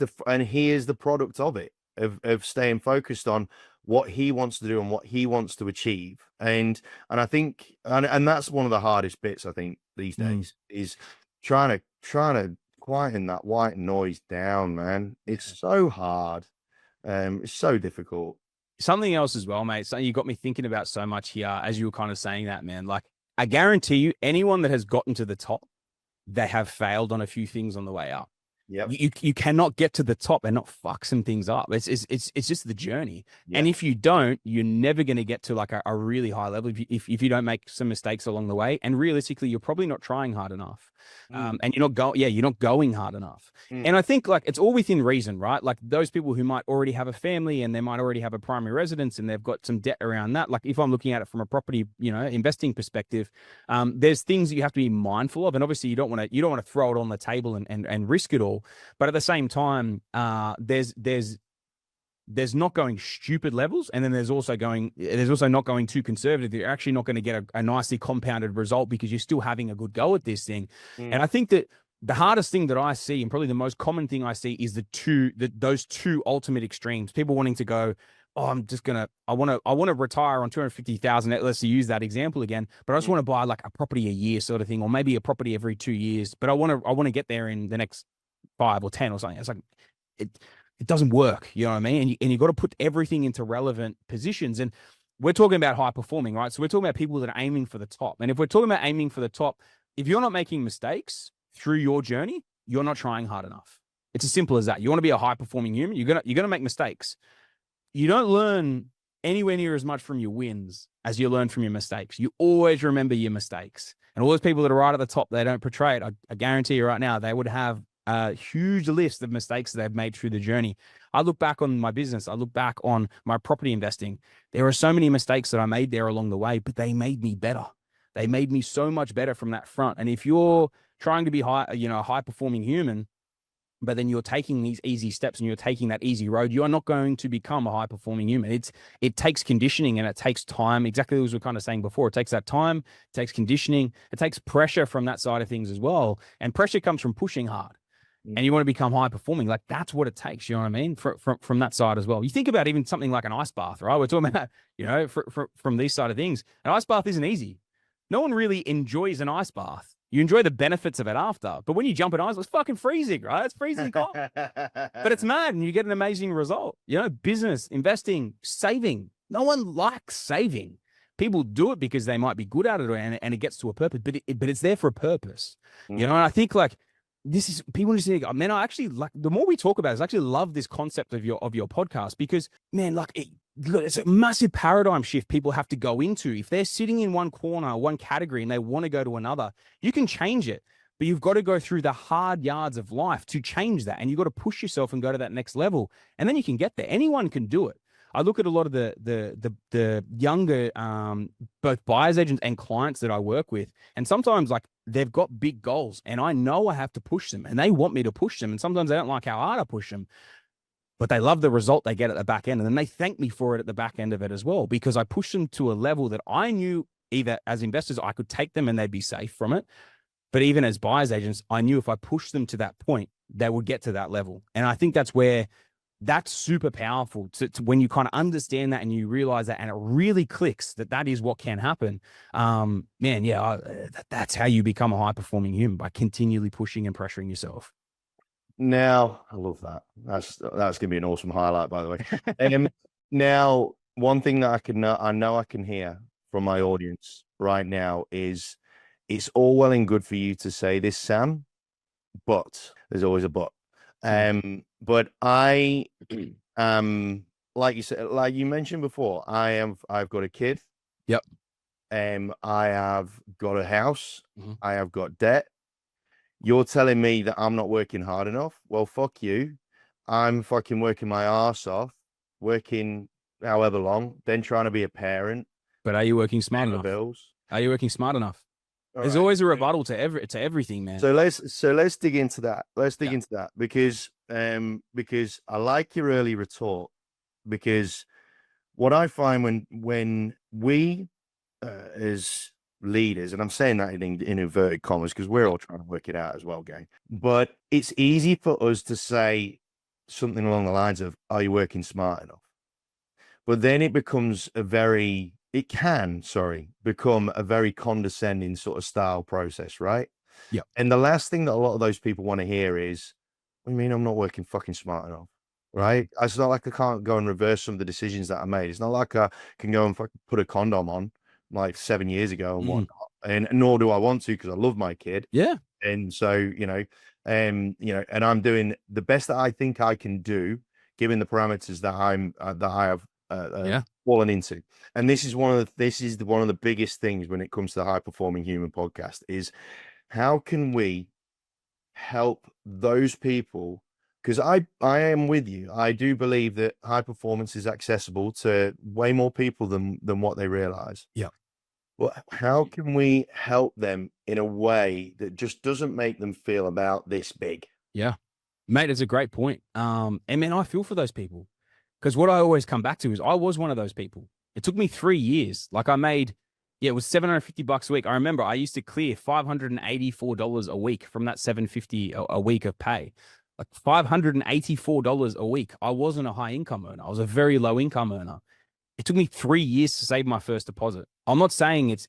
the product of it, of staying focused on what he wants to do and what he wants to achieve. And I think, and that's one of the hardest bits, I think, these days, is trying to quieten that white noise down, man. It's so hard. It's so difficult. Something else as well, mate. Something you got me thinking about so much here as you were kind of saying that, man. Like, I guarantee you, anyone that has gotten to the top, they have failed on a few things on the way up. You cannot get to the top and not fuck some things up. It's just the journey. And if you don't, you're never going to get to like a really high level if you don't make some mistakes along the way. And realistically, you're probably not trying hard enough. And you're not going hard enough. And I think like it's all within reason, right? Like those people who might already have a family and they might already have a primary residence and they've got some debt around that. Like if I'm looking at it from a property, investing perspective, there's things that you have to be mindful of. And obviously you don't want to throw it on the table and risk it all. But at the same time, there's not going stupid levels, and then there's also not going too conservative. You're actually not going to get a nicely compounded result because you're still having a good go at this thing. And I think that the hardest thing that I see, and probably the most common thing I see, is those two ultimate extremes. People wanting to go, oh, I want to retire on 250,000. Let's use that example again. But I just want to buy like a property a year sort of thing, or maybe a property every 2 years. But I want to get there in the next 5 or 10 or something. It's like it doesn't work, you know what I mean? And you got to put everything into relevant positions. And we're talking about high performing, right? So we're talking about people that are aiming for the top. And if we're talking about aiming for the top, if you're not making mistakes through your journey, you're not trying hard enough. It's as simple as that. You want to be a high performing human, you're gonna make mistakes. You don't learn anywhere near as much from your wins as you learn from your mistakes. You always remember your mistakes. And all those people that are right at the top, they don't portray it. I guarantee you right now, they would have a huge list of mistakes that they've made through the journey. I look back on my business. I look back on my property investing. There are so many mistakes that I made there along the way, but they made me better. They made me so much better from that front. And if you're trying to be a high performing human, but then you're taking these easy steps and you're taking that easy road, you are not going to become a high performing human. It takes conditioning and it takes time. Exactly as we were kind of saying before, it takes that time, it takes conditioning, it takes pressure from that side of things as well. And pressure comes from pushing hard. And you want to become high performing, like that's what it takes. You know what I mean? From that side as well. You think about even something like an ice bath, right? We're talking about, from these side of things. An ice bath isn't easy. No one really enjoys an ice bath. You enjoy the benefits of it after, but when you jump in ice, it's fucking freezing, right? It's freezing cold, but it's mad, and you get an amazing result. Business, investing, saving. No one likes saving. People do it because they might be good at it, and it gets to a purpose. But it's there for a purpose, And I think like this is people just think, man, I actually like the more we talk about it, I actually love this concept of your podcast because, man, like it's a massive paradigm shift people have to go into. If they're sitting in one corner, one category, and they want to go to another, you can change it, but you've got to go through the hard yards of life to change that. And you've got to push yourself and go to that next level. And then you can get there. Anyone can do it. I look at a lot of the younger, both buyers agents and clients that I work with, and sometimes like they've got big goals and I know I have to push them and they want me to push them. And sometimes they don't like how hard I push them, but they love the result they get at the back end. And then they thank me for it at the back end of it as well, because I pushed them to a level that I knew either as investors, I could take them and they'd be safe from it. But even as buyers agents, I knew if I pushed them to that point, they would get to that level. And I think that's super powerful to when you kind of understand that and you realize that, and it really clicks that is what can happen. That's how you become a high performing human, by continually pushing and pressuring yourself. Now, I love that. That's going to be an awesome highlight, by the way. Now, one thing that I know I can hear from my audience right now is it's all well and good for you to say this, Sam, but there's always a but. But I, like you said, like you mentioned before, I've got a kid. Yep. I have got a house. Mm-hmm. I have got debt. You're telling me that I'm not working hard enough? Well, fuck you. I'm fucking working my ass off, working however long, then trying to be a parent. But are you working smart enough? Bills. Are you working smart enough? There's always a rebuttal to everything, man. So let's dig into that. Let's dig into that because I like your early retort, because what I find when we as leaders, and I'm saying that in inverted commas because we're all trying to work it out as well, gang. But it's easy for us to say something along the lines of, "Are you working smart enough?" But then it becomes become a very condescending sort of style process, right? Yeah. And the last thing that a lot of those people want to hear is, "What do you mean I'm not working fucking smart enough?" Right? It's not like I can't go and reverse some of the decisions that I made. It's not like I can go and fucking put a condom on like 7 years ago and whatnot. And nor do I want to, because I love my kid. Yeah. And so, and I'm doing the best that I think I can do, given the parameters that I have fallen into. And this is one of the biggest things when it comes to the High Performing Human podcast is, how can we help those people? Because I am with you. I do believe that high performance is accessible to way more people than what they realize. Yeah. Well, how can we help them in a way that just doesn't make them feel about this big? Yeah, mate, it's a great point. And man, I feel for those people, because what I always come back to is I was one of those people. It took me 3 years. Like I made, it was $750 a week. I remember I used to clear $584 a week from that $750 a week of pay. Like $584 a week. I wasn't a high income earner. I was a very low income earner. It took me 3 years to save my first deposit. I'm not saying it's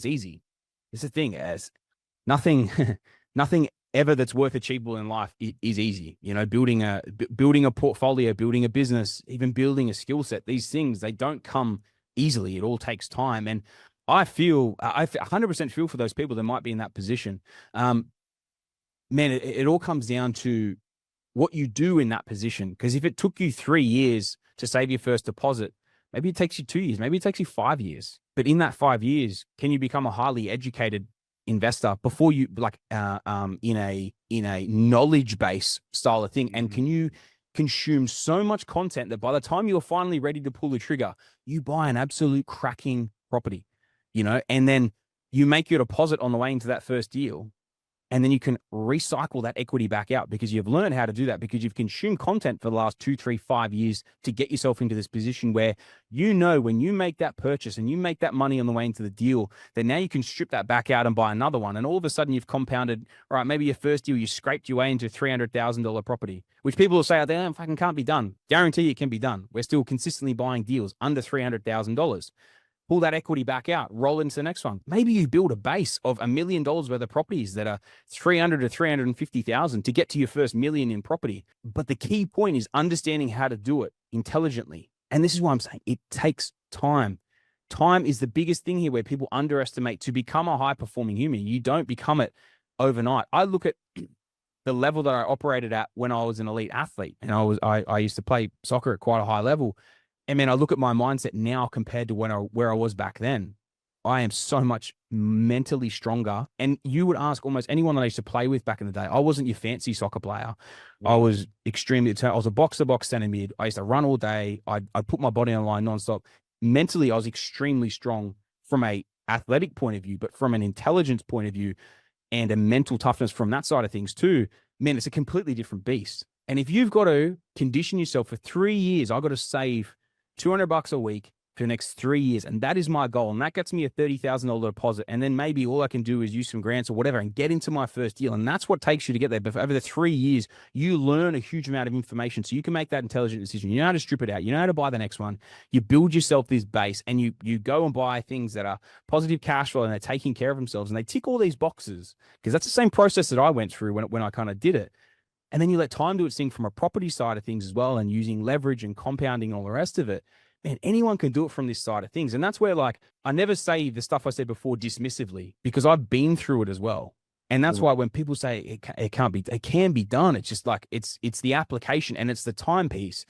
easy. It's the thing, as nothing ever that's worth achievable in life is easy. Building a portfolio, building a business, even building a skill set. These things, they don't come easily. It all takes time. And I 100% feel for those people that might be in that position. Man, it all comes down to what you do in that position. Because if it took you 3 years to save your first deposit, maybe it takes you 2 years, maybe it takes you 5 years. But in that 5 years, can you become a highly educated investor before you in a knowledge base style of thing? And can you consume so much content that by the time you're finally ready to pull the trigger, you buy an absolute cracking property, and then you make your deposit on the way into that first deal, and then you can recycle that equity back out because you've learned how to do that, because you've consumed content for the last 2, 3, 5 years to get yourself into this position where, when you make that purchase and you make that money on the way into the deal, then now you can strip that back out and buy another one. And all of a sudden you've compounded, all right, maybe your first deal, you scraped your way into a $300,000 property, which people will say out there, fucking can't be done. Guarantee it can be done. We're still consistently buying deals under $300,000. Pull that equity back out, roll into the next one. Maybe you build a base of $1 million worth of properties that are 300 to 350,000 to get to your first million in property. But the key point is understanding how to do it intelligently. And this is why I'm saying it takes time. Time is the biggest thing here where people underestimate. To become a high performing human, you don't become it overnight. I look at the level that I operated at when I was an elite athlete, and I used to play soccer at quite a high level. And man, I look at my mindset now compared to where I was back then. I am so much mentally stronger. And you would ask almost anyone that I used to play with back in the day. I wasn't your fancy soccer player. I was extremely, I was a box-to-box center mid. I used to run all day. I'd put my body on the line nonstop. Mentally, I was extremely strong from a athletic point of view, but from an intelligence point of view and a mental toughness from that side of things too, man, it's a completely different beast. And if you've got to condition yourself for 3 years, I've got to save $200 a week for the next 3 years. And that is my goal. And that gets me a $30,000 deposit. And then maybe all I can do is use some grants or whatever and get into my first deal. And that's what takes you to get there. But over the 3 years, you learn a huge amount of information. So you can make that intelligent decision. You know how to strip it out. You know how to buy the next one. You build yourself this base, and you go and buy things that are positive cash flow and they're taking care of themselves. And they tick all these boxes, because that's the same process that I went through when I kind of did it. And then you let time do its thing from a property side of things as well, and using leverage and compounding and all the rest of it. Man, anyone can do it from this side of things. And that's where, like, I never say the stuff I said before dismissively, because I've been through it as well. And that's why when people say it can be done, it's just like, it's the application and it's the time piece.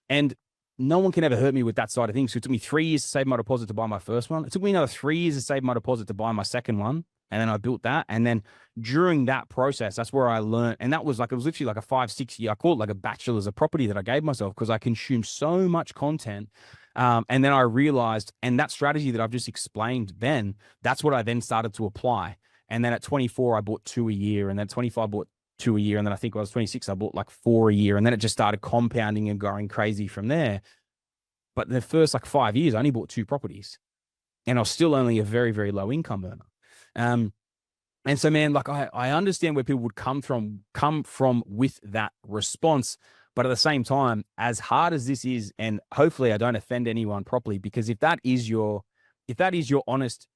And no one can ever hurt me with that side of things. So it took me 3 years to save my deposit to buy my first one. It took me another 3 years to save my deposit to buy my second one. And then I built that. And then during that process, that's where I learned. And that was like, it was literally like a 5-6 year, I call it like a bachelor's of property that I gave myself, because I consumed so much content. And then I realized, and that strategy that I've just explained, then that's what I then started to apply. And then at 24, I bought 2 a year. And then at 25, I bought 2 a year. And then I think when I was 26, I bought like 4 a year. And then it just started compounding and going crazy from there. But the first like 5 years, I only bought 2 properties. And I was still only a very, very low income earner. And so, man, like I understand where people would come from with that response. But at the same time, as hard as this is, and hopefully I don't offend anyone properly, because if that is your honest,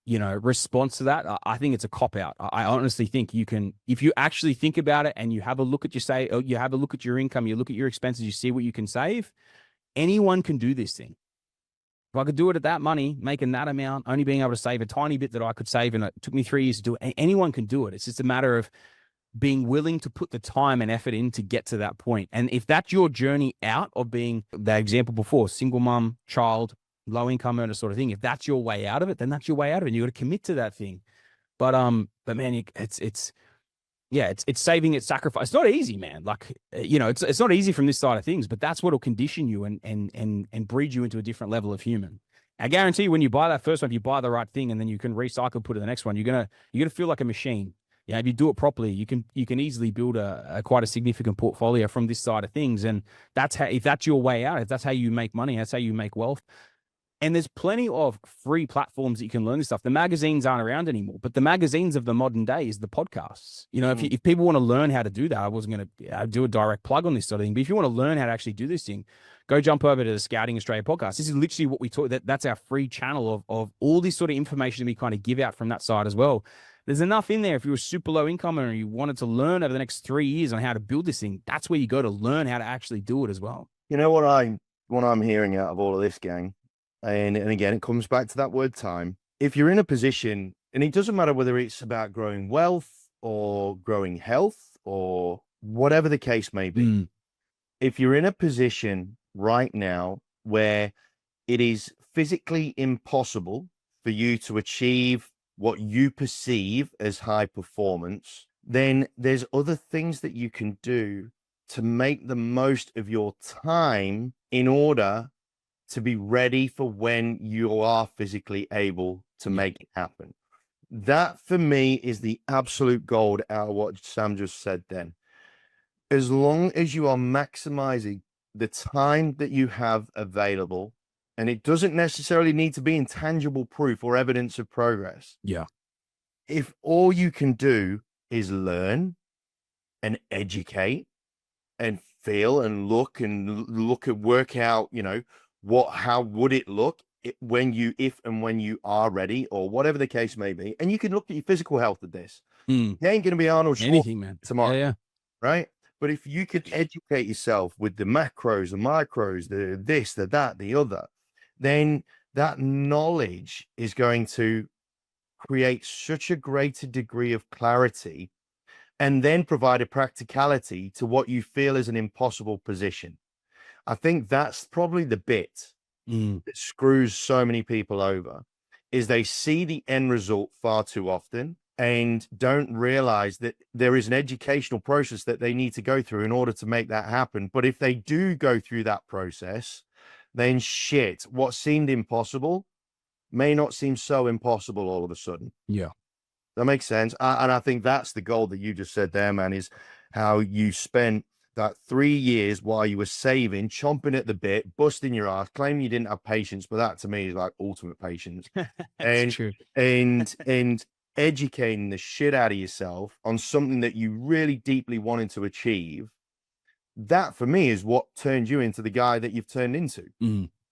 response to that, I think it's a cop out. I honestly think you can, if you actually think about it and you have a look at you have a look at your income, you look at your expenses, you see what you can save. Anyone can do this thing. If I could do it at that money, making that amount, only being able to save a tiny bit that I could save, and it took me 3 years to do it, anyone can do it. It's just a matter of being willing to put the time and effort in to get to that point. And if that's your journey out of being, that example before, single mom, child, low income earner sort of thing, if that's your way out of it, then that's your way out of it. And you got to commit to that thing. But man, it's saving, it's sacrifice. It's not easy, man. Like, it's not easy from this side of things, but that's what will condition you and breed you into a different level of human. I guarantee you, when you buy that first one, if you buy the right thing and then you can recycle, put it in the next one, you're gonna feel like a machine. Yeah, if you do it properly, you can easily build a quite a significant portfolio from this side of things. And that's how, if that's your way out, if that's how you make money, that's how you make wealth. And there's plenty of free platforms that you can learn this stuff. The magazines aren't around anymore, but the magazines of the modern day is the podcasts. If people want to learn how to do that, I wasn't going to do a direct plug on this sort of thing, but if you want to learn how to actually do this thing, go jump over to the Scouting Australia podcast. This is literally what we talk, that's our free channel of all this sort of information that we kind of give out from that side as well. There's enough in there. If you're a super low income and you wanted to learn over the next 3 years on how to build this thing, that's where you go to learn how to actually do it as well. You know what I'm hearing out of all of this, gang? And again, it comes back to that word time. If you're in a position, and it doesn't matter whether it's about growing wealth or growing health or whatever the case may be, if you're in a position right now where it is physically impossible for you to achieve what you perceive as high performance, then there's other things that you can do to make the most of your time in order to be ready for when you are physically able to make it happen. That for me is the absolute gold out of what Sam just said then. As long as you are maximizing the time that you have available, and it doesn't necessarily need to be intangible proof or evidence of progress. Yeah. If all you can do is learn and educate and feel and look at work out, how would it look if and when you are ready, or whatever the case may be. And you can look at your physical health of this. Mm. You ain't going to be Arnold Schwarzenegger Anything, man. tomorrow, Yeah. right? But if you could educate yourself with the macros, the micros, the this, the that, the other, then that knowledge is going to create such a greater degree of clarity, and then provide a practicality to what you feel is an impossible position. I think that's probably the bit that screws so many people over, is they see the end result far too often and don't realize that there is an educational process that they need to go through in order to make that happen. But if they do go through that process, then shit, what seemed impossible may not seem so impossible all of a sudden. Yeah. That makes sense. And I think that's the goal that you just said there, man, is how you spent that 3 years while you were saving, chomping at the bit, busting your ass, claiming you didn't have patience. But that to me is like ultimate patience. That's true. And educating the shit out of yourself on something that you really deeply wanted to achieve. That for me is what turned you into the guy that you've turned into.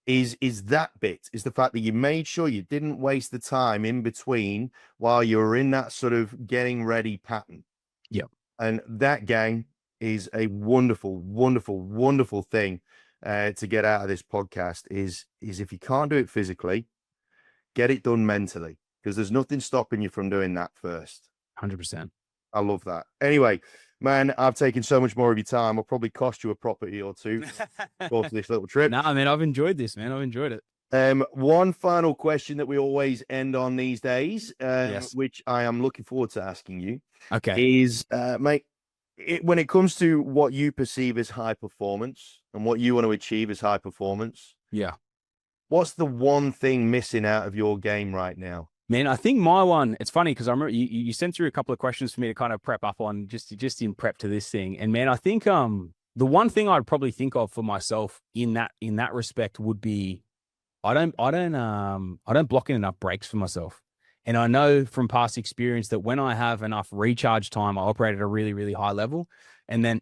Is that bit, is the fact that you made sure you didn't waste the time in between while you were in that sort of getting ready pattern. Yep. And that, gang, is a wonderful, wonderful, wonderful thing to get out of this podcast is if you can't do it physically, get it done mentally, because there's nothing stopping you from doing that first. 100%. I love that. Anyway, man, I've taken so much more of your time. I'll probably cost you a property or two for this little trip. Nah, man, I've enjoyed this, man. I've enjoyed it. One final question that we always end on these days, Yes. which I am looking forward to asking you, Okay. is, mate, when it comes to what you perceive as high performance and what you want to achieve as high performance, Yeah. what's the one thing missing out of your game right now? Man, I think my one, it's funny because I remember you sent through a couple of questions for me to kind of prep up on just in prep to this thing. And man, I think the one thing I'd probably think of for myself in that respect would be I don't block in enough breaks for myself. And I know from past experience that when I have enough recharge time, I operate at a really, really high level. And then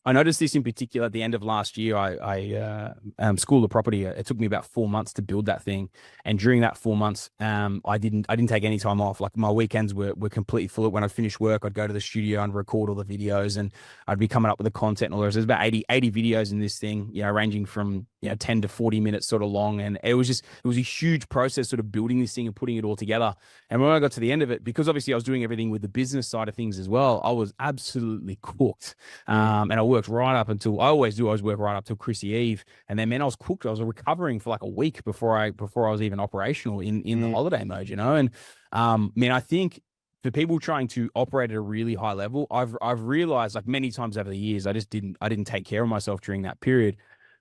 I noticed this in particular at the end of last year. I schooled a property. It took me about 4 months to build that thing, and during that 4 months, I didn't take any time off. Like my weekends were completely full. When I'd finish work, I'd go to the studio and record all the videos, and I'd be coming up with the content and all those. There's about 80 videos in this thing, ranging from 10 to 40 minutes sort of long, and it was a huge process sort of building this thing and putting it all together. And when I got to the end of it, because obviously I was doing everything with the business side of things as well, I was absolutely cooked. And I worked right up until I always work right up till Chrissy Eve. And then, man, I was cooked. I was recovering for like a week before I was even operational in the holiday mode, And, man, I think for people trying to operate at a really high level, I've realized like many times over the years, I didn't take care of myself during that period.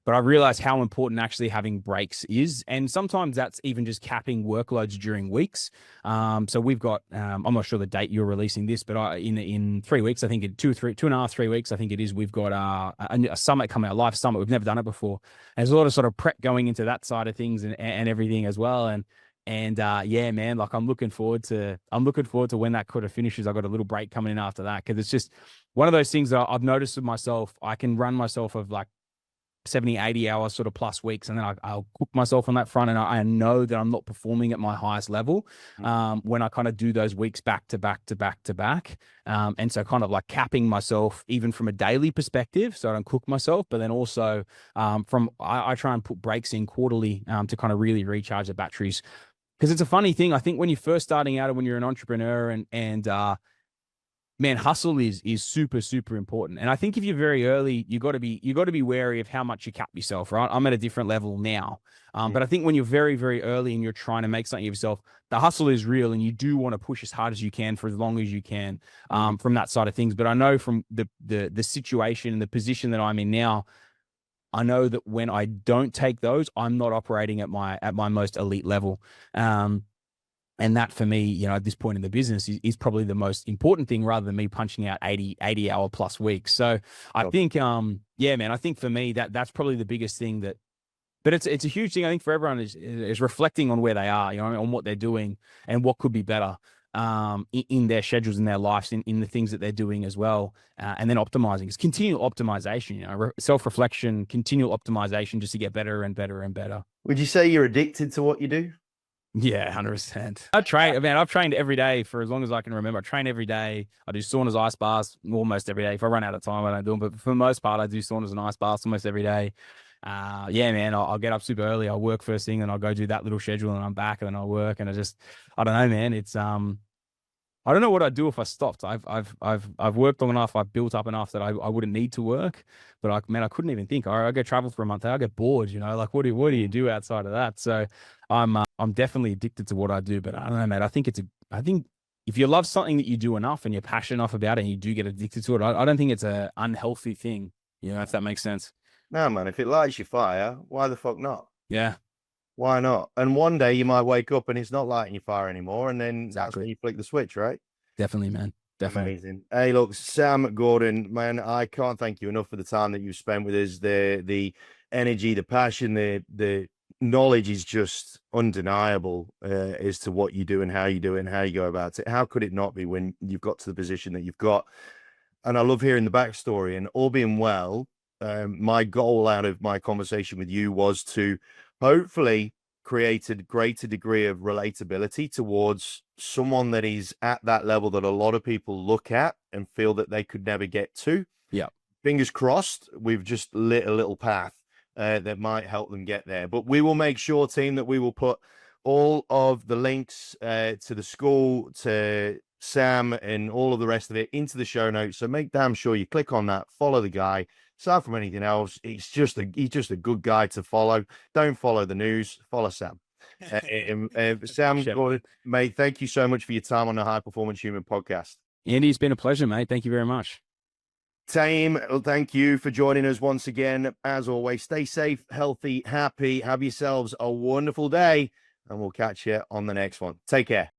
But I realized how important actually having breaks is. And sometimes that's even just capping workloads during weeks. So we've got, I'm not sure the date you're releasing this, but in 3 weeks, I think in 2.5, 3 weeks, I think it is, we've got a summit coming, a live summit. We've never done it before. And there's a lot of sort of prep going into that side of things and everything as well. And yeah, man, like I'm looking forward to when that quarter finishes. I've got a little break coming in after that, because it's just one of those things that I've noticed with myself. I can run myself of like 70, 80 hours sort of plus weeks. And then I'll cook myself on that front. And I know that I'm not performing at my highest level when I kind of do those weeks back to back to back to back. And so kind of like capping myself even from a daily perspective, so I don't cook myself, but then also I try and put breaks in quarterly to kind of really recharge the batteries. Because it's a funny thing. I think when you're first starting out and when you're an entrepreneur and man, hustle is super, super important. And I think if you're very early, you got to be wary of how much you cap yourself, right? I'm at a different level now. But I think when you're very, very early and you're trying to make something of yourself, the hustle is real, and you do want to push as hard as you can for as long as you can from that side of things. But I know from the situation and the position that I'm in now, I know that when I don't take those, I'm not operating at my most elite level. And that for me, you know, at this point in the business is probably the most important thing rather than me punching out 80 hour plus weeks. So I think, yeah, man, I think for me that's probably the biggest thing that, but it's a huge thing. I think for everyone is reflecting on where they are, you know, on what they're doing and what could be better in their schedules, in their lives, in the things that they're doing as well. And then optimizing. It's continual optimization, you know, self-reflection, continual optimization just to get better and better and better. Would you say you're addicted to what you do? Yeah, 100%. I train, man. I've trained every day for as long as I can remember. I train every day. I do saunas, ice baths almost every day. If I run out of time, I don't do them. But for the most part, I do saunas and ice baths almost every day. Yeah, man. I'll get up super early. I'll work first thing, and I'll go do that little schedule, and I'm back, and then I'll work. And I don't know, man. It's I don't know what I'd do if I stopped. I've worked long enough. I've built up enough that I wouldn't need to work. But I couldn't even think. I go travel for a month. I get bored. You know, like what do you do outside of that? So I'm definitely addicted to what I do. But I don't know, mate. I think if you love something that you do enough and you're passionate enough about it and you do get addicted to it, I don't think it's an unhealthy thing. You know, if that makes sense. No, man. If it lights your fire, why the fuck not? Yeah. Why not? And one day you might wake up and it's not lighting your fire anymore, and then that's when Exactly. you flick the switch, right? Definitely, man. Definitely. Amazing. Hey, look, Sam Gordon, man, I can't thank you enough for the time that you've spent with us. The energy, the passion, the knowledge is just undeniable as to what you do and how you do it and how you go about it. How could it not be when you've got to the position that you've got? And I love hearing the backstory. And all being well, my goal out of my conversation with you was to hopefully create a greater degree of relatability towards someone that is at that level that a lot of people look at and feel that they could never get to. Yeah. Fingers crossed, we've just lit a little path that might help them get there. But we will make sure, team, that we will put all of the links to the school, to Sam, and all of the rest of it into the show notes. So make damn sure you click on that, follow the guy. Aside from anything else, he's just a good guy to follow. Don't follow the news, follow Sam. Sam Gordon, mate, thank you so much for your time on the High Performance Human podcast. Andy, it's been a pleasure, mate. Thank you very much. Team, thank you for joining us once again. As always, stay safe, healthy, happy. Have yourselves a wonderful day, and we'll catch you on the next one. Take care.